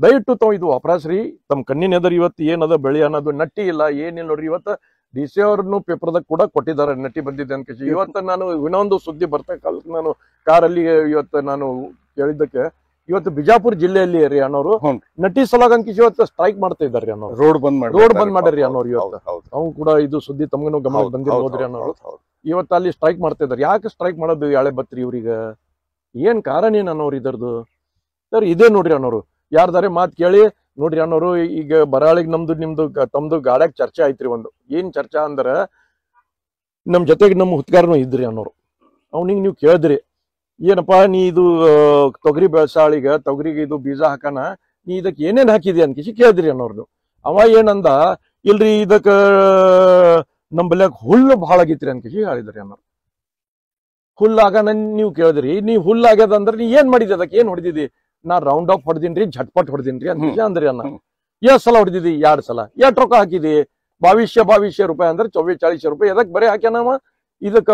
ದಯವಿಟ್ಟು ತಾವ್ ಇದು ವಾಪರಾಸ್ರಿ. ತಮ್ ಕಣ್ಣಿನ ಎದರ್ ಇವತ್ತು ಏನದ ಬೆಳೆ ಅನ್ನೋದು ನಟ್ಟಿ ಇಲ್ಲ, ಏನಿಲ್ಲ ನೋಡ್ರಿ. ಇವತ್ತ DC ಅವ್ರನ್ನು ಪೇಪರ್ದಾಗ ಕೂಡ ಕೊಟ್ಟಿದ್ದಾರೆ, ನಟ್ಟಿ ಬಂದಿದೆ ಅಂತ. ಇವತ್ತು ನಾನು ಇನ್ನೊಂದು ಸುದ್ದಿ ಬರ್ತಾ ನಾನು ಕಾರಲ್ಲಿ ಇವತ್ತು ನಾನು ಕೇಳಿದ್ದಕ್ಕೆ, ಇವತ್ತು ಬಿಜಾಪುರ ಜಿಲ್ಲೆಯಲ್ಲಿ ರೀ ಅನ್ನೋರು ನಟಿ ಸಲಾಗ ಅಂಕಿಸಿ ಇವತ್ತು ಸ್ಟ್ರೈಕ್ ಮಾಡ್ತಾ ಇದ್ದಾರೆ ಅನ್ನೋರು. ರೋಡ್ ಬಂದ್ ಮಾಡ್ರಿ ಅನ್ನೋರು. ಇವತ್ತು ಅವ್ನು ಕೂಡ ಇದು ಸುದ್ದಿ ತಮ್ಗೂ ಗಮನಕ್ಕೆ ಬಂದಿರ್ಬೋದ್ರಿ ಅನ್ನೋರು. ಇವತ್ತು ಅಲ್ಲಿ ಸ್ಟ್ರೈಕ್ ಮಾಡ್ತಾ ಇದ್ದಾರೆ. ಯಾಕೆ ಸ್ಟ್ರೈಕ್ ಮಾಡೋದು ಯಾಳೆ ಬತ್ರಿ ಇವ್ರೀಗ? ಏನ್ ಕಾರಣ ಏನ್ ಅನ್ನೋರು ಇದರದು? ಸರ್ ಇದೇ ನೋಡ್ರಿ ಅನ್ನೋರು. ಯಾರ್ದಾರೆ ಮಾತ್ ಕೇಳಿ ನೋಡ್ರಿ ಅನ್ನೋರು. ಈಗ ಬರಾಳಿಗೆ ನಿಮ್ದು ತಮ್ದು ಗಾಡ್ಯಾಗ ಚರ್ಚೆ ಆಯ್ತ್ರಿ. ಒಂದು ಏನ್ ಚರ್ಚಾ ಅಂದ್ರ, ನಮ್ ಜೊತೆಗೆ ನಮ್ಮ ಹುತ್ಗಾರನು ಇದ್ರಿ ಅನ್ನೋರು. ಅವ್ನಿಗೆ ನೀವು ಕೇಳಿದ್ರಿ, ಏನಪ್ಪಾ ನೀ ಇದು ತೊಗರಿ ಬೆಳಸಾಳಿಗ ತೊಗರಿಗೆ ಇದು ಬೀಜ ಹಾಕನ, ನೀ ಇದಕ್ ಏನೇನ್ ಹಾಕಿದಿ ಅನ್ಕಿಸಿ ಕೇಳಿದ್ರಿ ಅನ್ನೋರ್ದು. ಅವ ಏನಂದ, ಇಲ್ರಿ ಇದಕ್ಕ ನಮ್ಮಲ್ಯಾಗ ಹುಲ್ಲು ಬಹಳ ಆಗಿತ್ರಿ ಅನ್ಕಿಸಿ ಹೇಳಿದ್ರಿ ಅನ್ನೋರು. ಹುಲ್ಲಾಗನ ನೀವು ಕೇಳಿದ್ರಿ, ನೀ ಹುಲ್ಲಾಗ್ಯದ ಅಂದ್ರೆ ನೀ ಏನ್ ಮಾಡಿದಿ, ಅದಕ್ಕೆ ಏನ್ ಹೊಡೆದಿದಿ? ನಾ ರೌಂಡ್ ಆಫ್ ಹೊಡೆದಿನ್ರಿ, ಝಟ್ಪಟ್ ಹೊಡೆದಿನ್ರಿ ಅಂತ ಅಂದ್ರಿ ಅನ್ನ. ಎಷ್ಟ್ ಸಲ ಹೊಡೆದಿದಿ? 2 ಸಲ. ಎಷ್ಟ್ ರೊಕ್ಕ ಹಾಕಿದಿ? 2200 ರೂಪಾಯಿ ಅಂದ್ರೆ 24,40 ರೂಪಾಯಿ. ಎದಕ್ ಬರೀ ಹಾಕ್ಯಾನವ? ಇದಕ್ಕ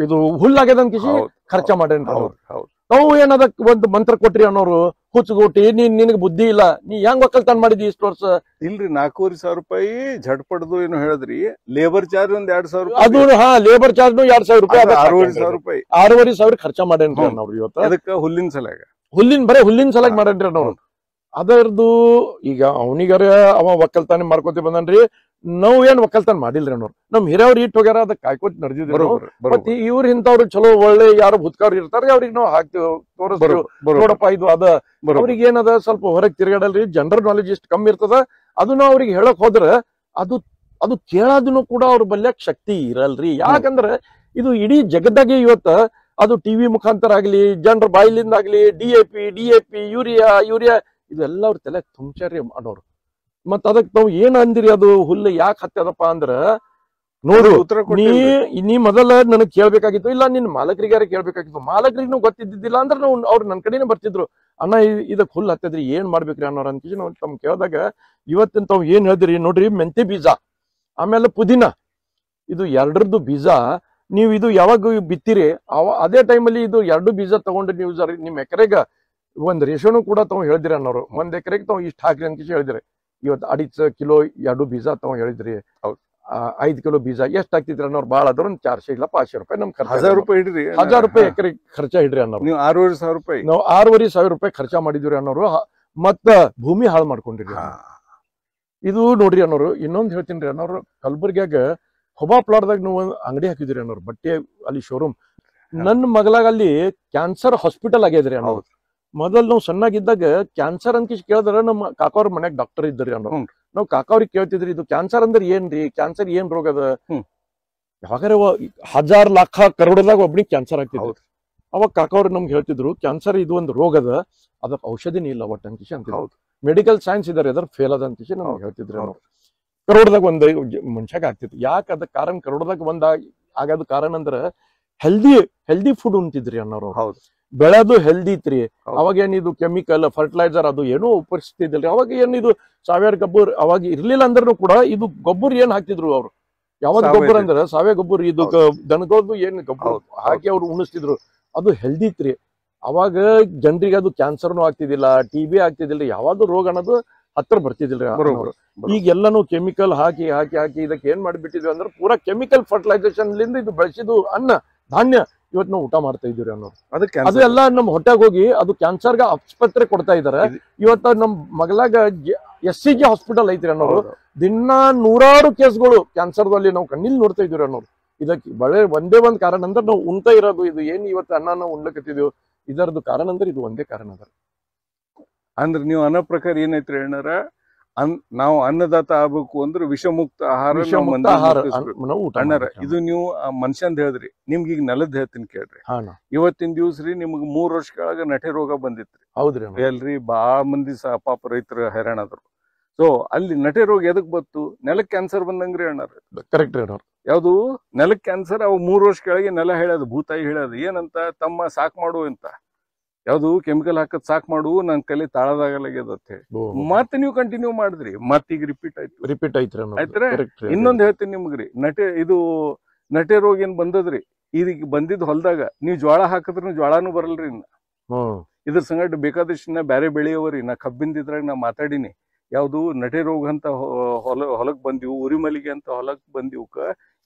ಇದು ಹುಲ್ಲಾಗ್ಯದಂತ ಕಿಸಿ ಖರ್ಚ ಮಾಡೇನ್ರಿ ಹೌದು ಹೌದು ನಾವು ಏನದಕ್ ಒಂದ್ ಮಂತ್ರ ಕೊಟ್ರಿ ಅನ್ನೋರು ಹುಚ್ಚಗೋಟಿ ನಿನಗ್ ಬುದ್ಧಿ ಇಲ್ಲ ನೀ ಹೆಂಗ್ ಒಕ್ಕಲ್ತನ ಮಾಡಿದಿ ಇಷ್ಟು ವರ್ಷ ಇಲ್ರಿ 4,500 ರೂಪಾಯಿ ಝಡ್ ಪಡ್ದು ಏನು ಹೇಳಿದ್ರಿ ಲೇಬರ್ ಚಾರ್ಜ್ ಒಂದ್ 2,000 ಅದು ಹಾ ಲೇಬರ್ ಚಾರ್ಜ್ 2,000 ರೂಪಾಯಿ 6,500 ರೂಪಾಯಿ 6,500 ಖರ್ಚ ಮಾಡೇನ್ರಿ ಅನ್ನೋರು ಇವತ್ತು ಅದಕ್ಕ ಹುಲ್ಲಿನ ಸಲಾಗ ಬರೇ ಹುಲ್ಲಿನ ಸಲಾಗಿ ಮಾಡೇನ್ರಿ ಅನ್ನೋರು ಅದರದ್ದು ಈಗ ಅವನಿಗಾರ ಅವ ಒಕ್ಕಲ್ತಾನೆ ಮಾಡ್ಕೊತಿ ಬಂದನ್ರಿ ನಾವ್ ಏನ್ ಒಕ್ಕಲ್ತಾನ ಮಾಡಿಲ್ರಿ ಅನ್ನೋರು ನಮ್ ಹಿರಿಯವ್ರು ಇಟ್ಟು ಹೋಗ್ಯಾರ ಅದಕ್ಕೆ ಕಾಯ್ಕೋತ್ ನಡೆದಿದ್ರು ಮತ್ತೆ ಇವ್ರ ಇಂಥವ್ರು ಚಲೋ ಒಳ್ಳೆ ಯಾರು ಬುದ್ಕವ್ರು ಇರ್ತಾರೆ ಅವ್ರಿಗೆ ನಾವು ಹಾಕ್ತಿವ್ ತೋರಿಸ್ತೀವಿ ನೋಡಪ್ಪ ಇದು ಅದ ಅವ್ರಿಗೆ ಏನದ ಸ್ವಲ್ಪ ಹೊರಗ್ ತಿರ್ಗಾಡಲ್ರಿ ಜನರಲ್ ನಾಲೆಜ್ ಇಷ್ಟು ಕಮ್ಮಿ ಇರ್ತದ ಅದನ್ನ ಅವ್ರಿಗೆ ಹೇಳಕ್ ಹೋದ್ರ ಅದು ಕೇಳೋದನ್ನು ಕೂಡ ಅವ್ರ ಬಲ್ಯಾಕ್ ಶಕ್ತಿ ಇರಲ್ರಿ ಯಾಕಂದ್ರ ಇದು ಇಡೀ ಜಗತ್ತಾಗೆ ಇವತ್ತ ಅದು ಟಿವಿ ಮುಖಾಂತರ ಆಗ್ಲಿ ಜನರ ಬಾಯಿಲಿಂದ ಆಗ್ಲಿ ಡಿಎಪಿ ಯೂರಿಯಾ ಇದೆಲ್ಲ ಅವ್ರ ತಲೆ ತುಂಬ್ಚಾರಿ ಮಾಡೋರು ಮತ್ ಅದಕ್ ನಾವ್ ಏನ್ ಅಂದಿರಿ ಅದು ಹುಲ್ಲು ಯಾಕೆ ಹತ್ತದಪ್ಪ ಅಂದ್ರ ನೋಡು ನೀ ಮೊದಲ ನನಗ್ ಕೇಳ್ಬೇಕಾಗಿತ್ತು ಇಲ್ಲ ನಿನ್ ಮಾಲಕರಿಗಾರ ಕೇಳ್ಬೇಕಾಗಿತ್ತು ಮಾಲಕರಿಗೂ ಗೊತ್ತಿದ್ದಿಲ್ಲ ಅಂದ್ರೆ ನಾವು ಅವ್ರು ನನ್ ಕಡೆನೆ ಬರ್ತಿದ್ರು ಅಣ್ಣ ಇದಕ್ ಹುಲ್ಲು ಹತ್ತದ್ರಿ ಏನ್ ಮಾಡ್ಬೇಕ್ರಿ ಅನ್ನೋರ್ ಅಂತ ನಾವು ತಮ್ ಕೇಳಿದಾಗ ಇವತ್ತಿನ ತಾವ್ ಏನ್ ಹೇಳಿದ್ರಿ ನೋಡ್ರಿ ಮೆಂತೆ ಬೀಜ ಆಮೇಲೆ ಪುದೀನ ಇದು ಎರಡರದ್ದು ಬೀಜ ನೀವು ಇದು ಯಾವಾಗ ಬಿತ್ತಿರಿ ಅದೇ ಟೈಮಲ್ಲಿ ಇದು 2 ಬೀಜ ತಗೊಂಡು ನೀವು ನಿಮ್ ಎಕರೆಗ ಒಂದ್ ರೇಷನು ಕೂಡ ತಾವ್ ಹೇಳಿದ್ರಿ ಅನ್ನೋರು ಒಂದ್ ಎಕರೆಗೆ ತಾವ್ ಇಷ್ಟ ಹಾಕ್ರಿ ಅಂತ ಹೇಳಿದ್ರಿ ಇವತ್ತು 2.5 ಕಿಲೋ 2 ಬೀಜ ತಾವ್ ಹೇಳಿದ್ರಿ 5 ಕಿಲೋ ಬೀಜ ಎಷ್ಟ್ ಆಗ್ತಿದ್ರಿ ಅನ್ನೋರು ಬಾಳ ಆದ್ರ ಒಂದ್ 400 ಇಲ್ಲ 500 ರೂಪಾಯಿ ನಮ್ 1,000 ರೂಪಾಯಿ ಹಿಡ್ರಿ 1,000 ರೂಪಾಯಿ ಎಕರೆ ಖರ್ಚ ಹಿಡ್ರಿ ಅನ್ನೋರು ನೀವು 6,500 ರೂಪಾಯಿ ನಾವು 6,500 ರೂಪಾಯಿ ಖರ್ಚ ಮಾಡಿದ್ವಿ ಅನ್ನೋರು ಮತ್ತ ಭೂಮಿ ಹಾಳು ಮಾಡ್ಕೊಂಡಿರಿ ಇದು ನೋಡ್ರಿ ಅನ್ನೋರು ಇನ್ನೊಂದ್ ಹೇಳ್ತೀನಿ ಅನ್ನೋರು ಕಲಬುರ್ಗಿಯಾಗ ಹೊಬಾ ಪ್ಲಾಟ್ದಾಗ ನೀವು ಅಂಗಡಿ ಹಾಕಿದ್ರಿ ಅನ್ನೋರು ಬಟ್ಟೆ ಅಲ್ಲಿ ಶೋರೂಮ್ ನನ್ನ ಮಗಳಾಗ ಅಲ್ಲಿ ಕ್ಯಾನ್ಸರ್ ಹಾಸ್ಪಿಟಲ್ ಆಗ್ಯದ್ರಿ ಅನ್ನೋರು ಮೊದಲ್ ನಾವು ಸಣ್ಣಾಗಿದ್ದಾಗ ಕ್ಯಾನ್ಸರ್ ಅಂತ ಕೇಳಿದ್ರ ನಮ್ಮ ಕಾಕವ್ರ ಮನ್ಯಾಗ ಡಾಕ್ಟರ್ ಇದ್ರಿ ಅನ್ನೋರು ನಾವ್ ಕಾಕವ್ರಿಗೆ ಕೇಳ್ತಿದ್ರಿ ಇದು ಕ್ಯಾನ್ಸರ್ ಅಂದ್ರೆ ಏನ್ರಿ ಕ್ಯಾನ್ಸರ್ ಏನ್ ರೋಗ ಅದ ಯಾವಾಗಾರ 1,000 ಲಕ್ಷ ಕರೋಡದಾಗ ಒಬ್ನಿಗೆ ಕ್ಯಾನ್ಸರ್ ಆಗ್ತಿದ್ರು ಅವಾಗ ಕಾಕವ್ರು ನಮ್ಗೆ ಹೇಳ್ತಿದ್ರು ಕ್ಯಾನ್ಸರ್ ಇದು ಒಂದು ರೋಗ ಅದ ಅದಕ್ಕೆ ಔಷಧಿನೇ ಇಲ್ಲ ಒಟ್ಟ ಅಂಕಿಸಿ ಅಂತ ಮೆಡಿಕಲ್ ಸೈನ್ಸ್ ಇದಾರೆ ಅದ್ರ ಫೇಲ್ ಅದ ಅಂಕಿಸಿ ನಮ್ಗೆ ಹೇಳ್ತಿದ್ರು ಅವ್ರು ಕರೋಡದಾಗ ಒಂದ್ ಮನುಷ್ಯಾಗ ಆಗ್ತಿತ್ತು ಯಾಕೆ ಅದ ಕಾರಣ ಕರೋಡದಾಗ ಆಗೋದ್ ಕಾರಣ ಅಂದ್ರ ಹೆಲ್ದಿ ಫುಡ್ ಉಂತಿದ್ರಿ ಅನ್ನೋರು ಬೆಳೆದು ಹೆಲ್ದಿ ಇತ್ರಿ ಅವಾಗ ಏನಿದು ಕೆಮಿಕಲ್ ಫರ್ಟಿಲೈಸರ್ ಅದು ಏನೂ ಉಪರಿಸ್ತಿದ್ರಿ ಅವಾಗ ಏನಿದು ಸಾವಯವ ಗೊಬ್ಬರ ಅವಾಗ ಇರ್ಲಿಲ್ಲ ಅಂದ್ರೂ ಕೂಡ ಇದು ಗೊಬ್ಬರ ಏನ್ ಹಾಕ್ತಿದ್ರು ಅವ್ರು ಯಾವ್ದು ಗೊಬ್ಬರ ಅಂದ್ರ ಸಾವಯವ ಗೊಬ್ಬರ ಇದು ದನಗಳದ್ದು ಏನ್ ಗೊಬ್ಬರ ಹಾಕಿ ಅವ್ರು ಉಣಿಸ್ತಿದ್ರು ಅದು ಹೆಲ್ದಿ ಇತ್ರಿ ಅವಾಗ ಜನರಿಗೆ ಅದು ಕ್ಯಾನ್ಸರ್ನು ಆಗ್ತಿದ್ದಿಲ್ಲ TB ಆಗ್ತಿದ್ದಿಲ್ಲ ಯಾವ್ದು ರೋಗ ಅನ್ನೋದು ಹತ್ರ ಬರ್ತಿದಿಲ್ರಿ ಈಗೆಲ್ಲಾನು ಕೆಮಿಕಲ್ ಹಾಕಿ ಇದಕ್ಕೆ ಏನ್ ಮಾಡಿಬಿಟ್ಟಿದ್ವಿ ಅಂದ್ರೆ ಪೂರಾ ಕೆಮಿಕಲ್ ಫರ್ಟಿಲೈಸೇಷನ್ ಲಿಂದ ಇದು ಬೆಳೆಸಿದ್ದು ಅನ್ನ ಧಾನ್ಯ ಇವತ್ತು ನಾವು ಊಟ ಮಾಡ್ತಾ ಇದೀವಿ ಅನ್ನೋರು ಅದು ಎಲ್ಲ ನಮ್ ಹೊಟ್ಟೆಗೆ ಹೋಗಿ ಅದು ಕ್ಯಾನ್ಸರ್ಗ ಆಸ್ಪತ್ರೆ ಕೊಡ್ತಾ ಇದಾರೆ ಇವತ್ತ ನಮ್ ಮಗಳಾಗ SCG ಹಾಸ್ಪಿಟಲ್ ಐತ್ರಿ ಅನ್ನೋರು ದಿನ 100 ಕೇಸ್ಗಳು ಕ್ಯಾನ್ಸರ್ದಲ್ಲಿ ನಾವು ಕಣ್ಣಿಲ್ ನೋಡ್ತಾ ಇದೀವಿ ಅನ್ನೋರು ಇದಕ್ಕೆ ಬಳೆ ಒಂದೇ ಒಂದ್ ಕಾರಣ ಅಂದ್ರೆ ನಾವು ಉಣ್ತಾ ಇರೋದು ಇದು ಏನ್ ಇವತ್ತು ಅನ್ನ ನಾವು ಉಣ್ಲಕತ್ತಿದೀವಿ ಇದರದ್ದು ಕಾರಣ ಅಂದ್ರೆ ಇದು ಒಂದೇ ಕಾರಣ ಅದ ಅಂದ್ರೆ ನೀವು ಅನ್ನೋ ಪ್ರಕಾರ ಏನೈತ್ರಿ ಅಣ್ಣಾರ ನಾವು ಅನ್ನದಾತ ಆಗ್ಬೇಕು ಅಂದ್ರೆ ವಿಷಮುಕ್ತ ಆಹಾರ ಅಣ್ಣಾರ ಇದು ನೀವು ಮನುಷ್ಯಂದ್ ಹೇಳಿದ್ರಿ ನಿಮ್ಗೆ ಈಗ ನೆಲದ್ ಹೇಳ್ತೀನಿ ಕೇಳ್ರಿ ಇವತ್ತಿನ ದಿವ್ಸ ರೀ ನಿಮ್ಗೆ 3 ವರ್ಷ ಕೆಳಗ ನಟೆ ರೋಗ ಬಂದಿತ್ರಿ ಹೌದ್ರಿ ಎಲ್ರಿ ಬಾಳ ಮಂದಿ ಪಾಪ ರೈತರು ಹೈರಾಣ ಆದ್ರು ಸೊ ಅಲ್ಲಿ ನಟೆ ರೋಗ ಎದಕ್ ಬತ್ತು ನೆಲಕ್ ಕ್ಯಾನ್ಸರ್ ಬಂದಂಗ್ರಿ ಅಣ್ಣಾರ ಕರೆಕ್ಟ್ ಅಣ್ಣಾರ ಯಾವ್ದು ನೆಲಕ್ ಕ್ಯಾನ್ಸರ್ ಅವು 3 ವರ್ಷ ಕೆಳಗೆ ನೆಲ ಹೇಳೋದು ಭೂತಾಯಿ ಹೇಳೋದು ಏನಂತ ತಮ್ಮ ಸಾಕ್ ಮಾಡು ಅಂತ ಯಾವ್ದು ಕೆಮಿಕಲ್ ಹಾಕದ್ ಸಾಕ್ ಮಾಡು ನನ್ ಕೈಲಿ ತಾಳದಾಗಲಾಗ್ಯದತ್ತೆ ಮತ್ತೆ ನೀವು ಕಂಟಿನ್ಯೂ ಮಾಡಿದ್ರಿ ಮತ್ತೀಗ ರಿಪೀಟ್ ಆಯ್ತ್ರಿ ಇನ್ನೊಂದ್ ಹೇಳ್ತೀನಿ ನಿಮ್ಗ್ರಿ ನಟೆ ರೋಗ ಏನ್ ಬಂದದ್ರಿ ಇದೀಗ ಬಂದಿದ್ ಹೊಲ್ದಾಗ ನೀವ್ ಜ್ವಾಳ ಹಾಕಿದ್ರು ಜ್ವಾಳಾನು ಬರಲ್ರಿ ಇನ್ನ ಇದ್ರ ಸಂಗಟ ಬೇಕಾದಷ್ಟು ಬ್ಯಾರೆ ಬೆಳೆಯವರಿ ನಾ ಕಬ್ಬಿಂದಿದ್ರಾಗ ನಾ ಮಾತಾಡಿನಿ ಯಾವ್ದು ನಟೆ ರೋಗ ಅಂತ ಹೊಲಕ್ ಬಂದಿವು ಉರಿಮಲಿಗೆ ಅಂತ ಹೊಲಕ್ ಬಂದಿವ್ಕ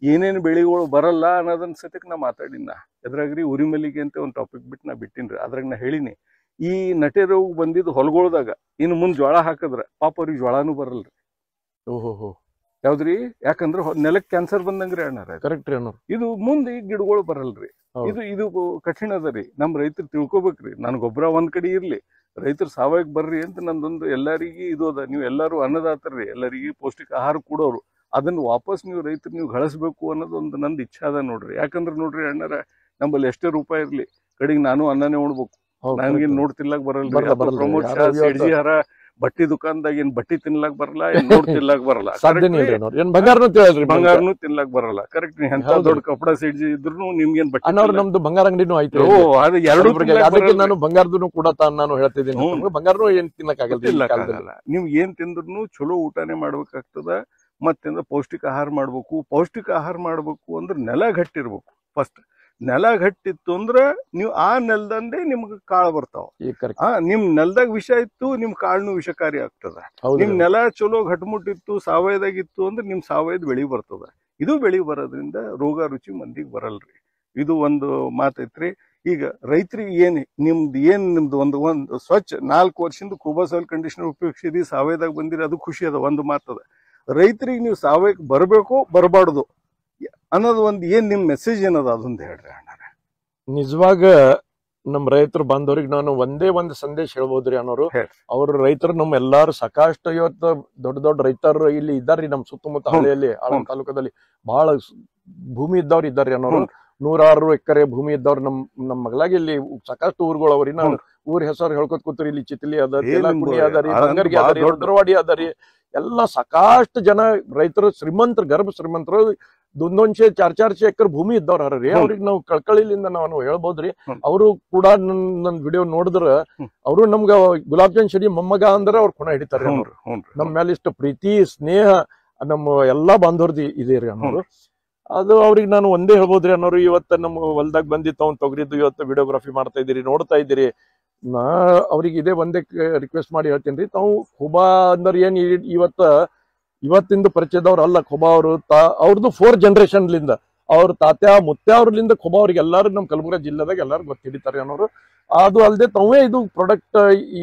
ಏನೇನ್ ಬೆಳೆಗಳು ಬರಲ್ಲ ಅನ್ನೋದನ್ನ ಸತ್ಯಕ್ ನಾ ಮಾತಾಡಿನ ಎದ್ರಾಗ್ರಿ ಉರಿಮಲಿಗೆ ಅಂತ ಒಂದ್ ಟಾಪಿಕ್ ಬಿಟ್ಟು ನಾ ಬಿಟ್ಟಿನ್ರಿ ಅದ್ರಾಗ ನಾ ಹೇಳಿನಿ ಈ ನಟೆ ರೋಗ ಬಂದಿದ್ದು ಹೊಲಗೊಳದಾಗ ಇನ್ನು ಮುಂದ್ ಜ್ವಾಳ ಹಾಕದ್ರ ಪಾಪ ಅವ್ರಿಗೆ ಜ್ವಾಳಾನು ಬರಲ್ರಿ ಯಾವ್ದ್ರಿ ಯಾಕಂದ್ರ ನೆಲಕ್ ಕ್ಯಾನ್ಸರ್ ಬಂದಂಗ್ರಿ ಅಣ್ಣಾರ ಕರೆಕ್ಟ್ ಅಣ್ಣ ಇದು ಮುಂದೆ ಗಿಡಗಳು ಬರಲ್ರಿ ಇದು ಕಠಿಣ ಅದರಿ ನಮ್ ರೈತರು ತಿಳ್ಕೊಬೇಕ್ರಿ ನನ್ ಗೊಬ್ಬರ ಒಂದ್ ಕಡೆ ಇರ್ಲಿ ರೈತರು ಸಾವಯವ ಬರ್ರಿ ಅಂತ ನಂದೊಂದು ಎಲ್ಲರಿಗೂ ಇದು ಅದ ನೀವು ಎಲ್ಲಾರು ಅನ್ನದಾತರ್ರಿ ಎಲ್ಲರಿಗೂ ಪೌಷ್ಟಿಕ ಆಹಾರ ಕೊಡೋರು ಅದನ್ನ ವಾಪಸ್ ನೀವು ರೈತರು ನೀವು ಗಳಿಸ್ಬೇಕು ಅನ್ನೋದು ಒಂದು ನಂದು ಇಚ್ಛೆ ಅದ ನೋಡ್ರಿ ಯಾಕಂದ್ರೆ ನೋಡ್ರಿ ಅಣ್ಣಾರ ನಮ್ಮಲ್ಲಿ ಎಷ್ಟೇ ರೂಪಾಯಿ ಇರ್ಲಿ ಕಡೆಗೆ ನಾನು ಅನ್ನನೇ ಉಣ್ಬೇಕು ನನಗೇನ್ ನೋಡ್ ತಿನ್ಲಾಕ್ ಬರಲ್ರಿ ಪ್ರಮೋದ್ ಬಟ್ಟಿ ದುಕಾನ್ದಾಗ ಏನ್ ಬಟ್ಟಿ ತಿನ್ಲಾಕ್ ಬರಲ್ಲ ಏನ್ ನೋಡ್ ತಿನ್ಲಾಕ್ ಬರಲ್ಲ ಬಂಗಾರನು ತಿನ್ಲಾಕ್ ಬರಲ್ಲ ಕರೆಕ್ಟ್ ಎಂತ ದೊಡ್ಡ ಕಪಡ ಸಿಡ್ಜಿ ಇದ್ರು ನಿಮ್ಗೇನ್ ಬಟ್ಟೆ ನಮ್ದು ಬಂಗಾರ ಅಂಗಡಿನೂ ಆಯ್ತು ಅದಕ್ಕೆ ನಾನು ಬಂಗಾರದನು ಕೂಡ ನಾನು ಹೇಳ್ತಿದ್ದೀನಿ ಬಂಗಾರನು ಏನ್ ತಿನ್ನಕ್ ಆಗಲ್ಲ ನೀವ್ ಏನ್ ತಿಂದ್ರು ಚಲೋ ಊಟನೇ ಮಾಡ್ಬೇಕಾಗ್ತದ ಮತ್ತಿಂದ ಪೌಷ್ಟಿಕ ಆಹಾರ ಮಾಡ್ಬೇಕು ಅಂದ್ರೆ ನೆಲ ಗಟ್ಟಿರ್ಬೇಕು ಫಸ್ಟ್ ನೆಲ ಗಟ್ಟಿತ್ತು ಅಂದ್ರ ನೀವು ಆ ನೆಲದಂದೇ ನಿಮ್ಗೆ ಕಾಳು ಬರ್ತಾವ. ನಿಮ್ ನೆಲದಾಗ ವಿಷ ಇತ್ತು ನಿಮ್ ಕಾಳ್ನು ವಿಷಕಾರಿ ಆಗ್ತದ. ನಿಮ್ ನೆಲ ಚಲೋ ಗಟ್ಮುಟ್ಟಿತ್ತು ಸಾವಯವದಾಗಿತ್ತು ಅಂದ್ರೆ ನಿಮ್ ಸಾವಯದ ಬೆಳಿ ಬರ್ತದ. ಇದು ಬೆಳಿ ಬರೋದ್ರಿಂದ ರೋಗ ರುಚಿ ಮಂದಿಗೆ ಬರಲ್ರಿ. ಇದು ಒಂದು ಮಾತೈತ್ರಿ. ಈಗ ರೈತರಿಗೆ ನಿಮ್ದು ಒಂದು ಸ್ವಚ್ಛ 4 ವರ್ಷದಿಂದ ಕೂಬಾ ಸಾಯಿಲ್ ಕಂಡೀಷನರ್ ಉಪಯೋಗಿಸಿದಿ ಸಾವಯವದಾಗ ಬಂದಿರಿ, ಅದು ಖುಷಿ ಅದ. ಒಂದು ಮಾತದ, ರೈತರಿಗೆ ನೀವು ಸಾವಯವಕ್ಕೆ ಬರಬೇಕು ಬರಬಾರ್ದು ಅನ್ನೋದು ಒಂದು ನಿಮ್ ಮೆಸೇಜ್ ಏನದ ಅದೊಂದು ಹೇಳ್ರಿ ಅಣ್ಣ. ನಿಜವಾಗ ನಮ್ ರೈತರು ಬಾಂಧವ್ರಿಗೆ ನಾನು ಒಂದೇ ಸಂದೇಶ ಹೇಳ್ಬೋದ್ರಿ ಅನ್ನೋರು. ಅವ್ರ ರೈತರು ನಮ್ ಎಲ್ಲಾರು ಸಾಕಷ್ಟು ಇವತ್ತು ದೊಡ್ಡ ದೊಡ್ಡ ರೈತರು ಇಲ್ಲಿ ಇದ್ದಾರ್ರಿ. ನಮ್ ಸುತ್ತಮುತ್ತ ಹಳ್ಳಿಯಲ್ಲಿ ಆಳಂದ ತಾಲೂಕದಲ್ಲಿ ಬಹಳ ಭೂಮಿ ಇದ್ದವ್ರು ಇದ್ದಾರ್ರಿ ಅನ್ನೋರು. 100 ಎಕರೆ ಭೂಮಿ ಇದ್ದವ್ರು ನಮ್ ಮಗಳಾಗಿ ಇಲ್ಲಿ ಸಾಕಷ್ಟು ಊರುಗಳು ಅವ್ರಿ. ನಾನು ಊರ್ ಹೆಸರು ಹೇಳ್ಕೊತ್ ಕೂತ್ರಿ. ಇಲ್ಲಿ ಚಿತ್ಲಿ ಅದ, ತೆಲಕುಣಿ ಅದರಿ, ಬಂಗರ್ಗಿ ಅದರಿ, ದೊಡ್ಡವಾಡಿ ಅದರಿ, ಎಲ್ಲ ಸಾಕಷ್ಟು ಜನ ರೈತರು ಶ್ರೀಮಂತರು, ಗರ್ಭ ಶ್ರೀಮಂತರು 200-400 ಎಕರೆ ಭೂಮಿ ಇದ್ದವ್ರ ಹರ್ರಿ. ಅವ್ರಿಗೆ ನಾವು ಕಳ್ಕಳಿಲಿಂದ ನಾವು ಹೇಳ್ಬೋದ್ರಿ. ಅವರು ಕೂಡ ನನ್ ವಿಡಿಯೋ ನೋಡಿದ್ರ ಅವರು ನಮ್ಗ ಗುಲಾಬ್ ಜಾನ್ ಶೆಡಿ ಮೊಮ್ಮಗ ಅಂದ್ರೆ ಅವ್ರ ಕೊಣ ಹಿಡಿತಾರೆ. ನಮ್ ಮೇಲೆ ಇಷ್ಟು ಪ್ರೀತಿ ಸ್ನೇಹ ನಮ್ಮ ಎಲ್ಲಾ ಬಾಂಧವ್ರದ್ದು ಇದೆ ರೀ ಅನ್ನೋರು. ಅದು ಅವ್ರಿಗೆ ನಾನು ಒಂದೇ ಹೇಳ್ಬೋದ್ರಿ ಅನ್ನೋರು. ಇವತ್ತ ನಮ್ಮ ಹೊಲ್ದಾಗ ಬಂದಿತ್ತು ಅವ್ನು ತೊಗರಿದ್ದು ಇವತ್ತು ವಿಡಿಯೋಗ್ರಫಿ ಮಾಡ್ತಾ ಇದ್ದೀರಿ, ನೋಡ್ತಾ ಇದ್ದೀರಿ. ನಾ ಅವ್ರಿಗೆ ಇದೇ ಒಂದೇ ರಿಕ್ವೆಸ್ಟ್ ಮಾಡಿ ಹೇಳ್ತೀನಿ. ತಾವು ಖುಬಾ ಅಂದ್ರೆ ಏನ್ ಇವತ್ತಿಂದ ಪರಿಚಯದವ್ರು ಅಲ್ಲ. ಖುಬಾ ಅವರು ಅವ್ರದ್ದು 4 ಜನರೇಷನ್ಲಿಂದ ಅವ್ರ ತಾತ್ಯ ಮುತ್ಯ ಅವ್ರಲಿಂದ ಖುಬಾ ಅವ್ರಿಗೆ ಎಲ್ಲಾರು ನಮ್ ಕಲಬುರಗಿ ಜಿಲ್ಲೆದಾಗ ಎಲ್ಲಾರು ಗೊತ್ತ ಹಿಡಿತಾರೆ ಅನ್ನೋರು. ಅದು ಅಲ್ಲದೆ ತಾವೇ ಇದು ಪ್ರಾಡಕ್ಟ್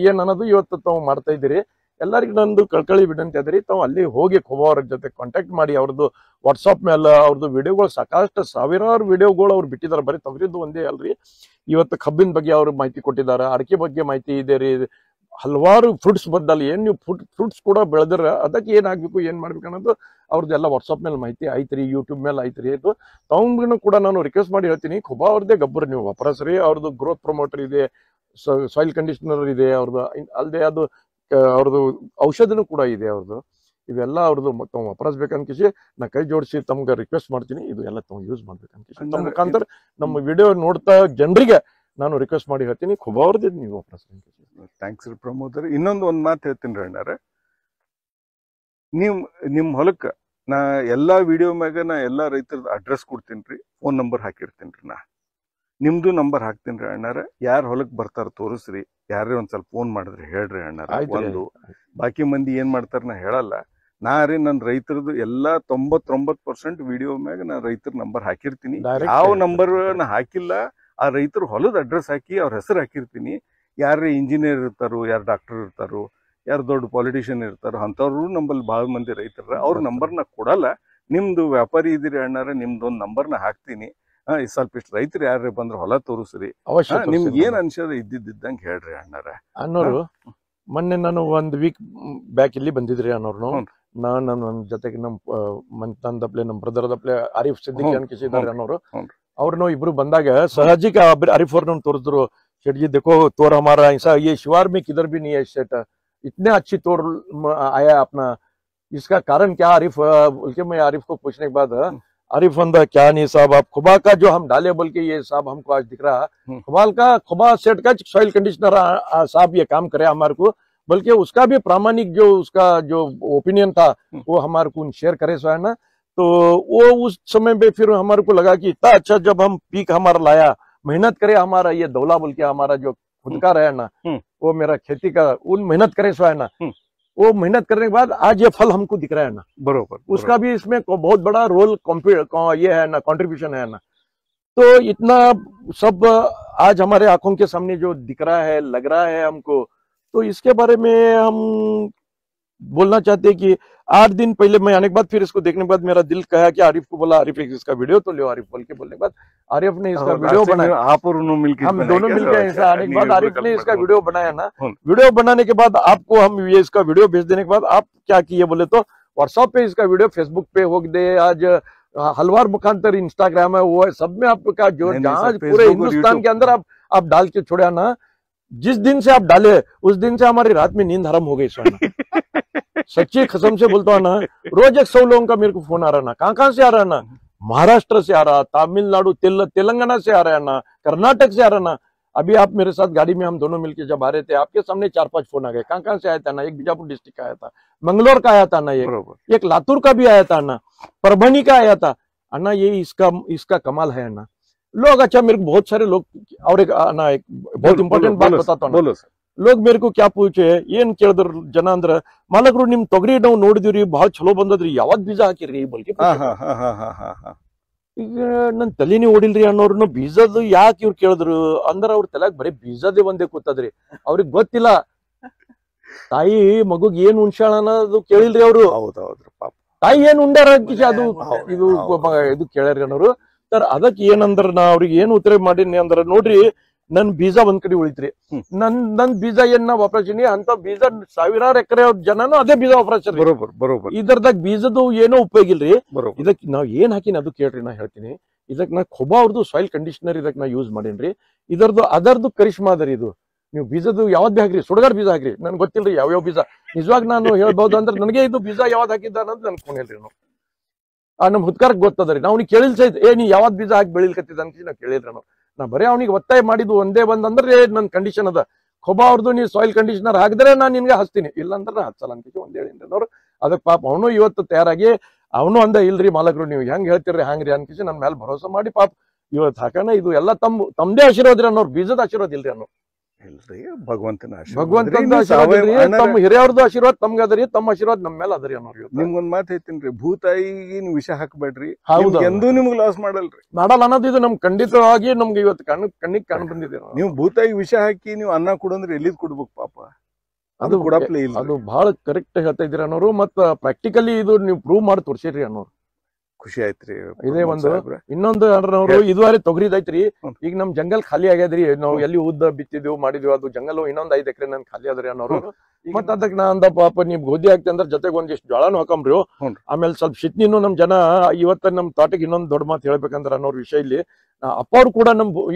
ಏನ್ ಅನ್ನೋದು ಇವತ್ತು ತಾವು ಮಾಡ್ತಾ ಇದ್ದೀರಿ. ಎಲ್ಲರಿಗೂ ನಂದು ಕಳ್ಕಳಿ ವಿನಂತಿ ಅದ್ರಿ, ತಾವು ಅಲ್ಲಿ ಹೋಗಿ ಖುಬಾ ಅವ್ರ ಜೊತೆ ಕಾಂಟ್ಯಾಕ್ಟ್ ಮಾಡಿ. ಅವ್ರದ್ದು ವಾಟ್ಸಾಪ್ ಮೇಲೆ ಅವ್ರದ್ದು ವಿಡಿಯೋಗಳು ಸಾಕಷ್ಟು ಸಾವಿರಾರು ವಿಡಿಯೋಗಳು ಅವ್ರು ಬಿಟ್ಟಿದ್ದಾರೆ. ಬರೀ ತೊಗರಿದ್ದು ಒಂದೇ ಅಲ್ರಿ. ಇವತ್ತು ಕಬ್ಬಿನ ಬಗ್ಗೆ ಅವ್ರು ಮಾಹಿತಿ ಕೊಟ್ಟಿದ್ದಾರೆ, ಅಡಿಕೆ ಬಗ್ಗೆ ಮಾಹಿತಿ ಇದೆ ರೀ, ಹಲವಾರು ಫ್ರೂಟ್ಸ್ ಬದ್ದಲ್ಲಿ ಏನ್ ನೀವು ಫ್ರೂಟ್ಸ್ ಕೂಡ ಬೆಳೆದ್ರ ಅದಕ್ಕೆ ಏನಾಗ್ಬೇಕು ಏನ್ ಮಾಡ್ಬೇಕು ಅನ್ನೋದು ಅವ್ರದ್ದು ಎಲ್ಲ ವಾಟ್ಸಾಪ್ ಮೇಲೆ ಮಾಹಿತಿ ಐತ್ರಿ, ಯೂಟ್ಯೂಬ್ ಮೇಲೆ ಐತ್ರಿ. ಇದು ತಗೊಂಡ್ನು ಕೂಡ ನಾನು ರಿಕ್ವೆಸ್ಟ್ ಮಾಡಿ ಹೇಳ್ತೀನಿ, ಖುಬಾ ಅವ್ರದ್ದೇ ಗೊಬ್ಬರ ನೀವು ವಾಪರಸ್ರಿ. ಅವ್ರದ್ದು ಗ್ರೋತ್ ಪ್ರಮೋಟರ್ ಇದೆ, ಸಾಯಿಲ್ ಕಂಡೀಷನರ್ ಇದೆ ಅವ್ರದ್ದು, ಅಲ್ಲದೆ ಅದು ಅವ್ರದ್ದು ಔಷಧಿನೂ ಕೂಡ ಇದೆ ಅವ್ರದ್ದು. ಇವೆಲ್ಲ ಅವ್ರದ್ದು ತಾವು ವಾಪರಸ್ಬೇಕನ್ಕಿಸಿ ನಾ ಕೈ ಜೋಡಿಸಿ ತಮ್ಗೆ ರಿಕ್ವೆಸ್ಟ್ ಮಾಡ್ತೀನಿ. ಇದು ಎಲ್ಲ ತಾವು ಯೂಸ್ ಮಾಡ್ಬೇಕನ್ಕಿಸಿ ತಮ್ಮ ಮುಖಾಂತರ ನಮ್ಮ ವಿಡಿಯೋ ನೋಡ್ತಾ ಜನರಿಗೆ ನಾನು ರಿಕ್ವೆಸ್ಟ್ ಮಾಡಿ ಹೇಳ್ತೀನಿ, ಖುಬಾ ಅವ್ರದ್ದು ನೀವು ವಾಪರಸ್ರಿ. ಥ್ಯಾಂಕ್ಸ್ ರೀ ಪ್ರಮೋದರ್. ಇನ್ನೊಂದು ಮಾತು ಹೇಳ್ತೀನಿ ಅಣ್ಣಾರ, ನಿಮ್ ಹೊಲಕ್ಕ ನಾ ಎಲ್ಲಾ ವಿಡಿಯೋ ಮ್ಯಾಗ ನಾ ಎಲ್ಲಾ ರೈತರದ ಅಡ್ರೆಸ್ ಕೊಡ್ತೀನಿ ರೀ, ಫೋನ್ ನಂಬರ್ ಹಾಕಿರ್ತೀನಿ ರೀ. ನಾ ನಿಮ್ದು ನಂಬರ್ ಹಾಕ್ತೀನಿ ರೀ ಅಣ್ಣಾರ. ಯಾರ ಹೊಲಕ್ ಬರ್ತಾರ ತೋರಿಸ್ರಿ, ಯಾರೇ ಒಂದ್ ಸ್ವಲ್ಪ ಫೋನ್ ಮಾಡಿದ್ರಿ ಹೇಳ್ರಿ ಅಣ್ಣಾರ. ಒಂದು ಬಾಕಿ ಮಂದಿ ಏನ್ ಮಾಡ್ತಾರ ನಾ ಹೇಳಲ್ಲ. ನಾ ರೀ ನನ್ ರೈತರದ್ದು ಎಲ್ಲಾ 99% ವಿಡಿಯೋ ಮ್ಯಾಗ ನಾ ರೈತರ ನಂಬರ್ ಹಾಕಿರ್ತೀನಿ. ಯಾವ ನಂಬರ್ ನಾ ಹಾಕಿಲ್ಲ, ಆ ರೈತರ ಹೊಲದ ಅಡ್ರೆಸ್ ಹಾಕಿ ಅವ್ರ ಹೆಸರು ಹಾಕಿರ್ತೀನಿ. ಯಾರೇ ಇಂಜಿನಿಯರ್ ಇರ್ತಾರೋ, ಯಾರು ಡಾಕ್ಟರ್ ಇರ್ತಾರೋ, ಯಾರು ದೊಡ್ಡ ಪಾಲಿಟಿಷಿಯನ್ ಇರ್ತಾರೋ ಅಂಥವ್ರು ನಂಬಲ್ಲಿ ಭಾಳ ಮಂದಿ ರೈತರ. ಅವ್ರ ನಂಬರ್ನ ಕೊಡಲ್ಲ. ನಿಮ್ದು ವ್ಯಾಪಾರಿ ಇದೀರಿ ಅಣ್ಣಾರ, ನಿಮ್ದೊಂದು ನಂಬರ್ನ ಹಾಕ್ತೀನಿ. ಸ್ವಲ್ಪ ಇಷ್ಟು ರೈತರು ಯಾರೇ ಬಂದ್ರೆ ಹೊಲ ತೋರಿಸ್ರಿ, ನಿಮ್ಗೆ ಏನ್ ಅನ್ಸದ ಇದ್ದಿದ್ದಂಗೆ ಹೇಳ್ರಿ ಅಣ್ಣಾರ. ಅನ್ನೋರು ಮೊನ್ನೆ ನಾನು 1 ವೀಕ್ ಬ್ಯಾಕ್ ಇಲ್ಲಿ ಬಂದಿದ್ರಿ ಅನ್ನೋರು. ನನ್ನ ಜೊತೆಗೆ ನನ್ನ ದಪ್ಲೆ ನಮ್ಮ ಬ್ರದರ್ ದಪ್ಲೆ ಆರಿಫ್ ಸಿದ್ದಿಕಿ ಅನ್ಕಿಸಿದ್ದಾರೆ ಅನ್ನೋರು. ಅವ್ರನ್ನು ಇಬ್ರು ಬಂದಾಗ ಸಹಜಿಕ आरिफ ಅವ್ರನ್ನ ತೋರಿಸಿದ್ರು. शेठ जी देखो तोर हमारा ऐसा ये शिवार में किधर भी नहीं है सेट, इतने अच्छी तोर आया अपना, इसका कारण क्या आरिफ बोल के मैं आरिफ को पूछने के बाद आरिफ बंदा क्या नहीं साहब, आप खुबा का जो हम डाले बोल के ये साहब हमको आज दिख रहा, खुबा सेट का सॉइल कंडीशनर साहब ये काम करे हमारे को, बल्कि उसका भी प्रामाणिक जो उसका जो ओपिनियन था वो हमारे को शेयर करे सो है ना. तो वो उस समय पे फिर हमारे को लगा कि इतना अच्छा जब हम पीक हमारा लाया, मेहनत करे हमारा ये दौला बोल के हमारा जो खुद का रहा ना, वो मेरा खेती का उन मेहनत करे सो है ना, वो मेहनत करने के बाद आज ये फल हमको दिख रहा है ना. बरोबर, उसका भी इसमें बहुत बड़ा रोल ये है ना, कंट्रीब्यूशन है ना. तो इतना सब आज हमारे आंखों के सामने जो दिख रहा है, लग रहा है हमको, तो इसके बारे में हम बोलना चाहते हैं कि 8 दिन पहले मैं आने के बाद फिर इसको देखने के बाद मेरा दिल कहा कि आरिफ को बोला, आरिफ इसका वीडियो तो लो. आरिफ बोल के बोलने के बाद आरिफ ने इसका वीडियो बनाया. आप और उन्होंने मिलकर, हम दोनों मिलकर ऐसा आने के बाद आरिफ ने इसका वीडियो बनाया ना. वीडियो बनाने के बाद आपको हम ये इसका वीडियो भेज देने के बाद आप क्या किए बोले तो व्हाट्सएप पे इसका वीडियो, फेसबुक पे हो गए, आज हलवार मुखांतर इंस्टाग्राम है, वो है, सब में आपका जो जहाँ पूरे हिंदुस्तान के अंदर आप डाल के छोड़ा ना. जिस दिन से आप डाले उस दिन से हमारी रात में नींद हराम हो गई सोना. सच्ची कसम से बोलता हूँ ना, रोज 100 लोगों का मेरे को फोन आ रहा ना. कहाँ से आ रहा है ना, महाराष्ट्र से आ रहा, तमिलनाडु तेलंगाना से आ रहा है ना, कर्नाटक से आ रहा ना. अभी आप मेरे साथ गाड़ी में हम दोनों मिलकर जब आ रहे थे, आपके सामने 4-5 फोन आ गए. कहाँ से आया था ना, एक बीजापुर डिस्ट्रिक्ट का आया था, मंगलोर का आया था ना, एक लातूर का भी आया था ना, परभनी का आया था. अन्ना ये इसका कमाल है ना. लोग अच्छा मेरे को बहुत सारे लोग और एक ना एक बहुत इंपॉर्टेंट बात बताता हूँ लोग मेरे को क्या पूछे ಏನ್ ಕೇಳಿದ್ರು ಜನ ಅಂದ್ರ ಮಾಲಕರು ನಿಮ್ ತೊಗರಿ ನಾವು ನೋಡಿದಿವ್ರಿ ಬಹಳ ಚಲೋ ಬಂದದ್ರಿ ಯಾವತ್ ಬೀಜ ಹಾಕಿರಿ ಬಲ್ಕಿ ಈಗ ನನ್ ತಲೆನೇ ಓಡಿಲ್ರಿ ಅನ್ನೋರ್ನು ಬೀಜದ ಯಾಕೆ ಇವ್ರು ಕೇಳಿದ್ರು ಅಂದ್ರ ಅವ್ರ ತಲೆಗ್ ಬರೀ ಬೀಜದೇ ಒಂದೇ ಕೂತದ್ರಿ ಅವ್ರಿಗೆ ಗೊತ್ತಿಲ್ಲ ತಾಯಿ ಮಗುಗ್ ಏನ್ ಉಣ್ಸಾಳ ಅನ್ನೋದು ಕೇಳಿಲ್ರಿ ಅವ್ರು ತಾಯಿ ಏನ್ ಉಂಡಾರ ಅದು ಇದು ಕೇಳ್ಯಾರಿ ಅನ್ನೋರು ಸರ್ ಅದಕ್ಕೆ ಏನಂದ್ರ ನಾ ಅವ್ರಿಗೆ ಏನ್ ಉತ್ತರ ಮಾಡೀನಿ ಅಂದ್ರ ನೋಡ್ರಿ ನನ್ ಬೀಜ ಒಂದ್ ಕಡೆ ಉಳಿತ್ರಿ ನನ್ ಬೀಜ ಏನ್ ನಾ ವಾಪರ್ಸೀನಿ ಅಂತ ಬೀಜ ಸಾವಿರಾರು ಎಕರೆ ಜನನು ಅದೇ ಬೀಜ ವಾಪರ್ಸ್ರಿ ಇದರದಾಗ ಬೀಜದ್ದು ಏನೋ ಉಪಯೋಗ ಇಲ್ರಿ ಇದಕ್ ನಾವ್ ಏನ್ ಹಾಕಿನಿ ಅದು ಕೇಳ್ರಿ ನಾ ಹೇಳ್ತೀನಿ ಇದಕ್ ನಾ ಖೊಬಾ ಅವ್ರದ್ದು ಸಾಯಿಲ್ ಕಂಡೀಷನರ್ ಇದಕ್ ನಾ ಯೂಸ್ ಮಾಡೇನ್ರಿ ಅದರದ್ದು ಕರಿಷ್ಮಾ ಅದರಿ ಇದು ನೀವು ಬೀಜದ್ದು ಯಾವ್ದ್ ಬಿ ಹಾಕ್ರಿ ಸುಡಗಾರ್ ಬೀಜ ಹಾಕ್ರಿ ನನ್ಗೆ ಗೊತ್ತಿಲ್ರಿ ಯಾವ್ಯಾವ ಬೀಜ ನಿಜವಾಗ ನಾನು ಹೇಳ್ಬಹುದು ಅಂದ್ರೆ ನನಗೆ ಇದು ಬೀಜ ಯಾವ್ದು ಹಾಕಿದ್ದ ಅನ್ನೋದು ನನ್ ಕೊನೆಲ್ರಿ ನಾವು ನಮ್ ಹುತ್ಕಾರಕ್ ಗೊತ್ತದ್ರಿ ನಾವ್ ಅವ್ನಿಗೆ ಕೇಳಿಲ್ ಸಹಿತ ನೀ ಯಾವ್ದ್ ಬೀಜ ಹಾಕಿ ಬೆಳಿಲ್ಕತ್ತಿದ ಅಂತ ನಾವ್ ಕೇಳಿಲ್ರಿ ನಾವು ನಾ ಬರೀ ಅವ್ನಿಗೆ ಒತ್ತಾಯ ಮಾಡಿದ್ದು ಒಂದೇ ಬಂದ್ರೆ ನನ್ ಕಂಡೀಷನ್ ಅದ ಖೊಬಾ ಅವ್ರದ್ದು ನೀ ಸಾಯಿಲ್ ಕಂಡೀಷನರ್ ಹಾಕಿದ್ರೆ ನಾನ್ ನಿನ್ಗೆ ಹಚ್ತೀನಿ ಇಲ್ಲ ಅಂದ್ರೆ ಹಚ್ಚಲ್ಲ ಅಂತ ಒಂದ್ ಹೇಳಿನ್ರಿ ಅವ್ರು ಅದಕ್ಕೆ ಪಾಪ ಅವನು ಇವತ್ತು ತಯಾರಾಗಿ ಅವನು ಅಂದ ಇಲ್ರಿ ಮಾಲಕರು ನೀವು ಹೆಂಗ್ ಹೇಳ್ತಿರ್ರಿ ಹಂಗ್ರಿ ಅನ್ಕಿಸಿ ನನ್ ಮೇಲೆ ಭರೋಸಾ ಮಾಡಿ ಪಾಪ ಇವತ್ತು ಹಾಕೋಣ ಇದು ಎಲ್ಲ ತಮ್ದೇ ಆಶೀರ್ವಾದ ರೀ ಅನ್ನೋರು ಬೀಜದ ಆಶೀರ್ವಾದ ಇಲ್ರಿ ಅನ್ನೋ ಇಲ್ರಿ ಭಗವಂತನ ತಮ್ಮ ಹಿರಿಯವ್ರದ್ದು ಆಶೀರ್ವಾದ ತಮ್ಗೆ ಅದರಿ ತಮ್ಮ ಆಶೀರ್ವಾದ ನಮ್ ಮೇಲೆ ಅದರಿ ಅನ್ನೋರು ನಿಮ್ಗೊಂದ್ ಮಾತು ಹೇಳ್ತೀನಿ ಭೂತಾಯಿಗೆ ನೀವು ವಿಷ ಹಾಕಬೇಡ್ರಿ ಎಂದೂ ನಿಮ್ಗೆ ಲಾಸ್ ಮಾಡಲ್ರಿ ಮಾಡಲ್ಲ ಅನ್ನೋದು ಇದು ನಮ್ ಖಂಡಿತವಾಗಿ ನಮ್ಗೆ ಇವತ್ತು ಕಣ್ಣಿಗೆ ಕಾಣ ಬಂದಿದೆ ನೀವು ಭೂತಾಯಿಗೆ ವಿಷ ಹಾಕಿ ನೀವು ಅನ್ನ ಕೊಡಂದ್ರೆ ಎಲ್ಲಿದ್ ಕೊಡ್ಬೇಕು ಪಾಪ ಅದು ಕೊಡಪ್ಲೇ ಇಲ್ಲ ಅದು ಬಹಳ ಕರೆಕ್ಟ್ ಹೇಳ್ತಾ ಇದ್ದೀರಿ ಅನ್ನೋರು ಮತ್ತ ಪ್ರಾಕ್ಟಿಕಲಿ ಇದು ನೀವು ಪ್ರೂವ್ ಮಾಡಿ ತೋರ್ಸಿರಿ ಅನ್ನೋರು ಖುಷಿ ಆಯ್ತ್ರಿ ಇದೇ ಒಂದು ಇನ್ನೊಂದು ಅವ್ರು ಇದುವರೆ ತೊಗರಿದೈತ್ರಿ ಈಗ ನಮ್ ಜಂಗಲ್ ಖಾಲಿ ಆಗ್ಯದ್ರಿ ನಾವು ಎಲ್ಲಿ ಉದ್ದ ಬಿತ್ತಿದ್ವಿ ಮಾಡಿದ್ವಿ ಅದು ಜಂಗಲ್ ಇನ್ನೊಂದ್ 5 ಎಕರೆ ನನ್ ಖಾಲಿ ಆದ್ರಿ ಅನ್ನೋರು ಮತ್ತ ಅದಕ್ ನಾ ಅಂದ ಪಾಪ ನೀವ್ ಗೋಧಿ ಹಾಕ್ತಿ ಅಂದ್ರ ಜೊತೆಗೆ ಒಂದಿಷ್ಟು ಜೋಳನು ಹಾಕಂಬ್ರಿ ಆಮೇಲೆ ಸ್ವಲ್ಪ ಶಿಟ್ನಿನು ನಮ್ ಜನ ಇವತ್ತ ನಮ್ ತೋಟಕ್ಕೆ ಇನ್ನೊಂದ್ ದೊಡ್ಡ ಮಾತು ಹೇಳ್ಬೇಕಂದ್ರ ಅನ್ನೋರ್ ವಿಷಯ ಇಲ್ಲಿ ಅಪ್ಪ ಅವ್ರು ಕೂಡ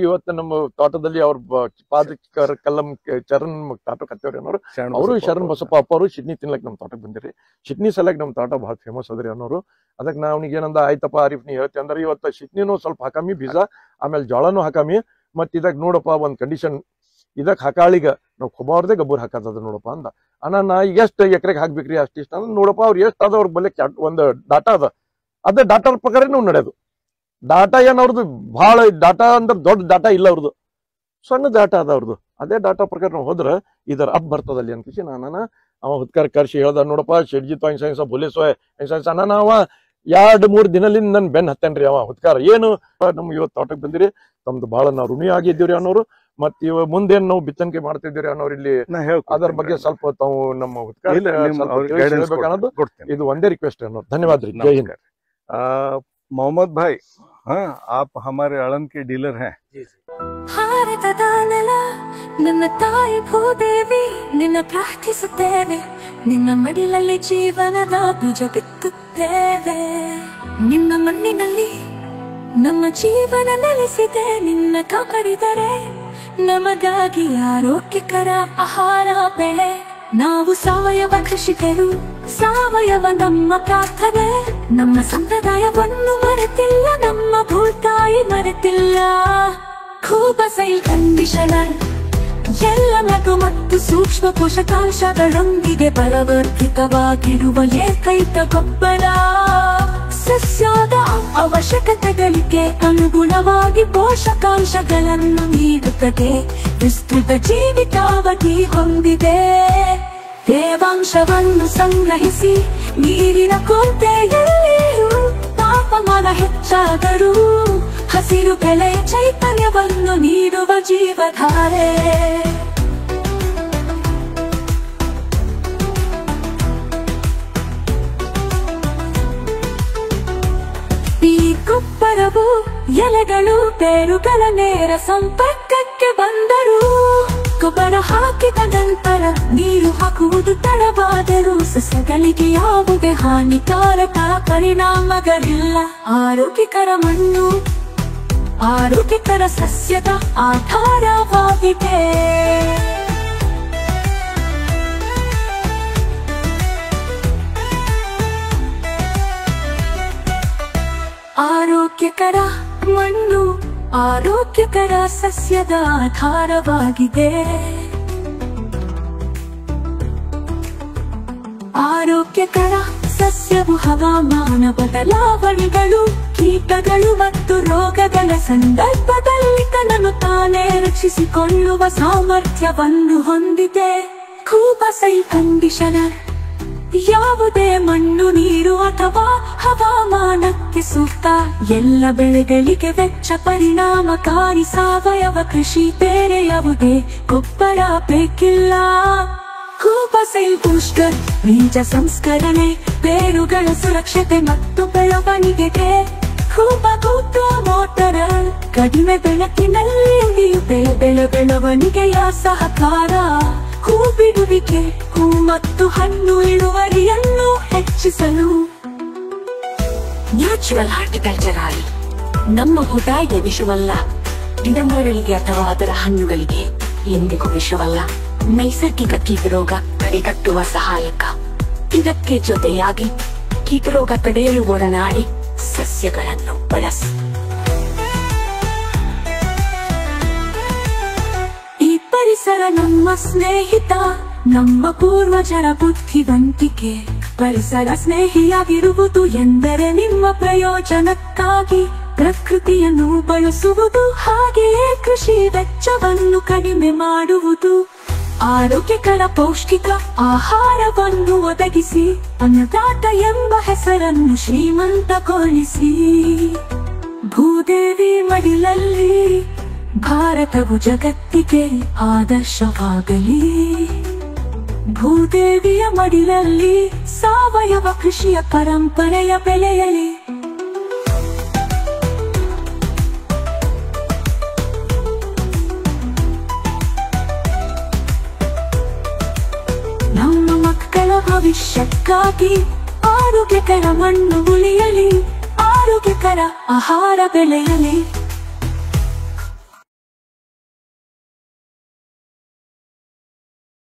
ಇವತ್ತು ನಮ್ಮ ತೋಟದಲ್ಲಿ ಅವ್ರ ಕಲ್ಲಂ ಚರಣ್ ತೋಟಕ್ಕೆ ಹತ್ತವ್ರಿ ಅನ್ನೋರು ಅವರು ಶರಣ್ ಬಸಪ್ಪ ಅಪ್ಪ ಅವರು ಶಿಟ್ನಿ ತಿನ್ಲಕ್ ನಮ್ ತೋಟಕ್ಕೆ ಬಂದಿರಿ ಶಿಟ್ನಿ ಸಲಕ್ ನಮ್ ತೋಟ ಬಹಳ ಫೇಮಸ್ ಅದ್ರಿ ಅನ್ನೋರು ಅದಕ್ಕೆ ನಾ ಅವ್ನಿಗೆ ಏನಂದ ಆಯ್ತಪ್ಪ ಆರಿಫ್ ನೀ ಹೇಳ್ತಿ ಅಂದ್ರೆ ಇವತ್ತು ಶಿಟ್ನಿನೂ ಸ್ವಲ್ಪ ಹಾಕಾಮಿ ಬೀಜ ಆಮೇಲೆ ಜೋಳನು ಹಾಕಾಮಿ ಮತ್ ಇದಕ್ ನೋಡಪ್ಪ ಒಂದ್ ಕಂಡೀಷನ್ ಇದಕ್ ಹಾಕಾಳಿಗ ನಾವ್ ಖೊಬಾ ಅವ್ರದೇ ಗೊಬ್ಬರ ಹಾಕದ ನೋಡಪ್ಪ ಅಂದ ನಾ ಎಷ್ಟ್ ಎಕರೆಗೆ ಹಾಕ್ಬೇಕ್ರಿ ಅಷ್ಟಿಷ್ಟ ಅಂದ್ರೆ ನೋಡಪ್ಪ ಅವ್ರು ಎಷ್ಟ್ ಅದ ಅವ್ರ ಬಲ್ಲೆ ಒಂದು ಡಾಟಾ ಅದ ಅದೇ ಡಾಟಾ ಪ್ರಕಾರ ನಾವು ನಡೆಯೋದು ಡಾಟಾ ಏನ್ ಅವ್ರದ್ದು ಬಹಳ ಡಾಟಾ ಅಂದ್ರೆ ದೊಡ್ಡ ಡಾಟಾ ಇಲ್ಲ ಅವ್ರದ್ದು ಸಣ್ಣ ಡಾಟಾ ಅದ ಅವ್ರದ್ದು ಅದೇ ಡಾಟಾ ಪ್ರಕಾರ ನಾವು ಹೋದ್ರ ಇದರ ಅಪ್ ಬರ್ತದಲ್ಲಿ ಅನ್ಕಿಸಿ ಅವ ಹುತ್ಕಾರ ಕರ್ಸಿ ಹೇಳ್ದ ನೋಡಪ್ಪ ಶೆಡ್ಜಿತ್ ಹೆಂಗ್ಸ ಬೋಲೇಸೋಯ್ ಹೆಂಗ್ಸ ಅವ 2-3 ದಿನದಿಂದ ನನ್ ಬೆನ್ ಹತ್ತೇನ್ರಿ ಅವ ಹುತ್ಕಾರ ಏನು ನಮ್ ಇವತ್ತು ತೋಟಕ್ಕೆ ಬಂದಿರಿ ತಮ್ದು ಬಹಳ ನಾವು ಋಣಿ ಆಗಿದ್ದೀವ್ರಿ ಅನ್ನೋರು ಮತ್ ಇವ ಮುಂದೇನ್ ನಾವು ಬಿತ್ತನಿಕೆ ಮಾಡ್ತಿದ್ದೀರಿ ಅನ್ನೋರು ಇಲ್ಲಿ ಅದರ ಬಗ್ಗೆ ಸ್ವಲ್ಪ ತಾವು ನಮ್ಮ ಹುತ್ಕಾರ ಅನ್ನೋದು ಇದು ಒಂದೇ ರಿಕ್ವೆಸ್ಟ್ ಅನ್ನೋರು ಧನ್ಯವಾದ ರೀ ಜೈ ಹಿಂದ್ मोहम्मद भाई हाँ आप हमारे आलम के डीलर हैं ಭಾರತದ ನೆಲ ನನ್ನ ತಾಯಿ ಭೂದೇವಿ ನಿನ್ನ ಪ್ರಾರ್ಥಿಸುತ್ತೇವೆ ನಿನ್ನ ಮಡಿಲಲ್ಲಿ ಜೀವನದ ಬೀಜ ಬಿತ್ತುತ್ತೇವೆ ನಿನ್ನ ಮಣ್ಣಿನಲ್ಲಿ ನಮ್ಮ ಜೀವನ ನೆಲೆಸಿದೆ ನಿನ್ನ ಕಾಪಾಡಿದರೆ ನಮಗಾಗಿ ಆರೋಗ್ಯಕರ ಆಹಾರ ಬೆಳೆ ನಾವು ಸಾವಯವ ಕೃಷಿಕರು ಸಾವಯವ ನಮ್ಮ ಪ್ರಾರ್ಥನೆ ನಮ್ಮ ಸಂಪ್ರದಾಯವನ್ನು ಮರೆತಿಲ್ಲ ನಮ್ಮ ಭೂತಾಯಿ ಮರೆತಿಲ್ಲ ಖೂಬಾ ಸಾಯಿಲ್ ಕಂಡೀಷನರ್ ಎಲ್ಲ ಲಘು ಮತ್ತು ಸೂಕ್ಷ್ಮ ಪೋಷಕಾಂಶಗಳೊಂದಿಗೆ ಬಲವರ್ಧಿತವಾಗಿರುವ ಏಕೈಕ ಗೊಬ್ಬರ ಸಸ್ಯದ ಅವಶ್ಯಕತೆಗಳಿಗೆ ಅನುಗುಣವಾಗಿ ಪೋಷಕಾಂಶಗಳನ್ನು ನೀಡುತ್ತದೆ ವಿಸ್ತೃತ ಜೀವಿತಾವಧಿ ಹೊಂದಿದೆ ತೇವಾಂಶವನ್ನು ಸಂಗ್ರಹಿಸಿ ನೀರಿನ ಕೊರತೆಯಲ್ಲಿಯೂ ತಾಪಮಾನ ಹೆಚ್ಚಾದರೂ ಹಸಿರು ಬೆಳೆಯ ಚೈತನ್ಯವನ್ನು ನೀಡುವ ಜೀವಧಾರೆ ಈ ಗೊಬ್ಬರವು ಎಲೆಗಳು ಬೇರುಗಳ ನೇರ ಸಂಪರ್ಕಕ್ಕೆ ಬಂದರೂ ಗೊಬ್ಬರ ಹಾಕಿದ ನಂತರ ನೀರು ಹಾಕುವುದು ತಡವಾದರೂ ಸಸ್ಯಗಳಿಗೆ ಯಾವುದೇ ಹಾನಿಕಾರಕ ಪರಿಣಾಮಗಳಿಲ್ಲ ಆರೋಗ್ಯಕರ ಮಣ್ಣು ಆರೋಗ್ಯಕರ ಸಸ್ಯದ ಆಧಾರವಾಗಿದೆ ಆರೋಗ್ಯಕರ ಮಣ್ಣು ಆರೋಗ್ಯಕರ ಸಸ್ಯದ ಆಧಾರವಾಗಿದೆ ಆರೋಗ್ಯಕರ ಸಸ್ಯವು ಹವಾಮಾನ ಬದಲಾವಣೆಗಳು, ಕೀಟಗಳು ಮತ್ತು ರೋಗಗಳ ಸಂದರ್ಭದಲ್ಲಿ ತನ್ನನ್ನು ತಾನೇ ರಕ್ಷಿಸಿಕೊಳ್ಳುವ ಸಾಮರ್ಥ್ಯವನ್ನು ಹೊಂದಿದೆ. ಕೂಬಾ ಸೈಲ್ ಕಂಡೀಷನರ್ ಯಾವುದೇ ಮಣ್ಣು, ನೀರು ಅಥವಾ ಹವಾಮಾನಕ್ಕೆ ಸೂಕ್ತ. ಎಲ್ಲ ಬೆಳೆಗಳಿಗೆ ವೆಚ್ಚ ಪರಿಣಾಮಕಾರಿ ಸಾವಯವ ಕೃಷಿ, ಬೇರೆ ಯಾವುದೇ ಗೊಬ್ಬರ ಬೇಕಿಲ್ಲ. ಕೂಬಾ ಸೈಲ್ ಬೂಸ್ಟರ್ ಬೀಜ ಸಂಸ್ಕರಣೆ, ಬೇರುಗಳ ಸುರಕ್ಷತೆ ಮತ್ತು ಬೆಳವಣಿಗೆಗೆ. ಕೂಬಾ ಕೂತು ಮೋಟರ್ ಕಡಿಮೆ ಬೆಳಕಿನಲ್ಲಿ ಬೆಳವಣಿಗೆಯ ಸಹಕಾರ. ಹೂ ಬಿಡುವಿಕೆ, ಹೂ ಮತ್ತು ಹಣ್ಣು ಇಳುವರಿಯನ್ನು ಹೆಚ್ಚಿಸಲು. ನ್ಯಾಚುರಲ್ ಹಾರ್ಟಿಕಲ್ಚರ್ ನಮ್ಮ ಊಟ ವಿಷವಲ್ಲ, ಗಿಡಮರಗಳಿಗೆ ಅಥವಾ ಅದರ ಹಣ್ಣುಗಳಿಗೆ ಎಂದಿಗೂ ವಿಷವಲ್ಲ. ನೈಸರ್ಗಿಕ ಕೀಟರೋಗ ತಡೆಗಟ್ಟುವ ಸಹಾಯಕ. ಇದಕ್ಕೆ ಜೊತೆಯಾಗಿ ಕೀಟರೋಗ ತಡೆಯಲು ಒಡನಾಡಿ ಸಸ್ಯಗಳನ್ನು ಬಳಸಿ. ಈ ಪರಿಸರ ನಮ್ಮ ಸ್ನೇಹಿತ, ನಮ್ಮ ಪೂರ್ವಜರ ಬುದ್ಧಿವಂತಿಕೆ. ಪರಿಸರ ಸ್ನೇಹಿಯಾಗಿರುವುದು ಎಂದರೆ ನಿಮ್ಮ ಪ್ರಯೋಜನಕ್ಕಾಗಿ ಪ್ರಕೃತಿಯನ್ನು ಬಳಸುವುದು, ಹಾಗೆಯೇ ಕೃಷಿ ವೆಚ್ಚವನ್ನು ಕಡಿಮೆ ಮಾಡುವುದು. ಆರೋಗ್ಯಕರ ಪೌಷ್ಟಿಕ ಆಹಾರವನ್ನು ಒದಗಿಸಿ ಅನ್ನದಾತ ಎಂಬ ಹೆಸರನ್ನು ಶ್ರೀಮಂತಗೊಳಿಸಿ. ಭೂದೇವಿ ಮಡಿಲಲ್ಲಿ ಭಾರತವು ಜಗತ್ತಿಗೆ ಆದರ್ಶವಾಗಲಿ. ಭೂದೇವಿಯ ಮಡಿಲಲ್ಲಿ ಸಾವಯವ ಕೃಷಿಯ ಪರಂಪರೆಯ ಬೆಳೆಯಲಿ. ನಮ್ಮ ಮಕ್ಕಳ ಭವಿಷ್ಯಕ್ಕಾಗಿ ಆರೋಗ್ಯಕರ ಮಣ್ಣು ಉಳಿಯಲಿ, ಆರೋಗ್ಯಕರ ಆಹಾರ ಬೆಳೆಯಲಿ.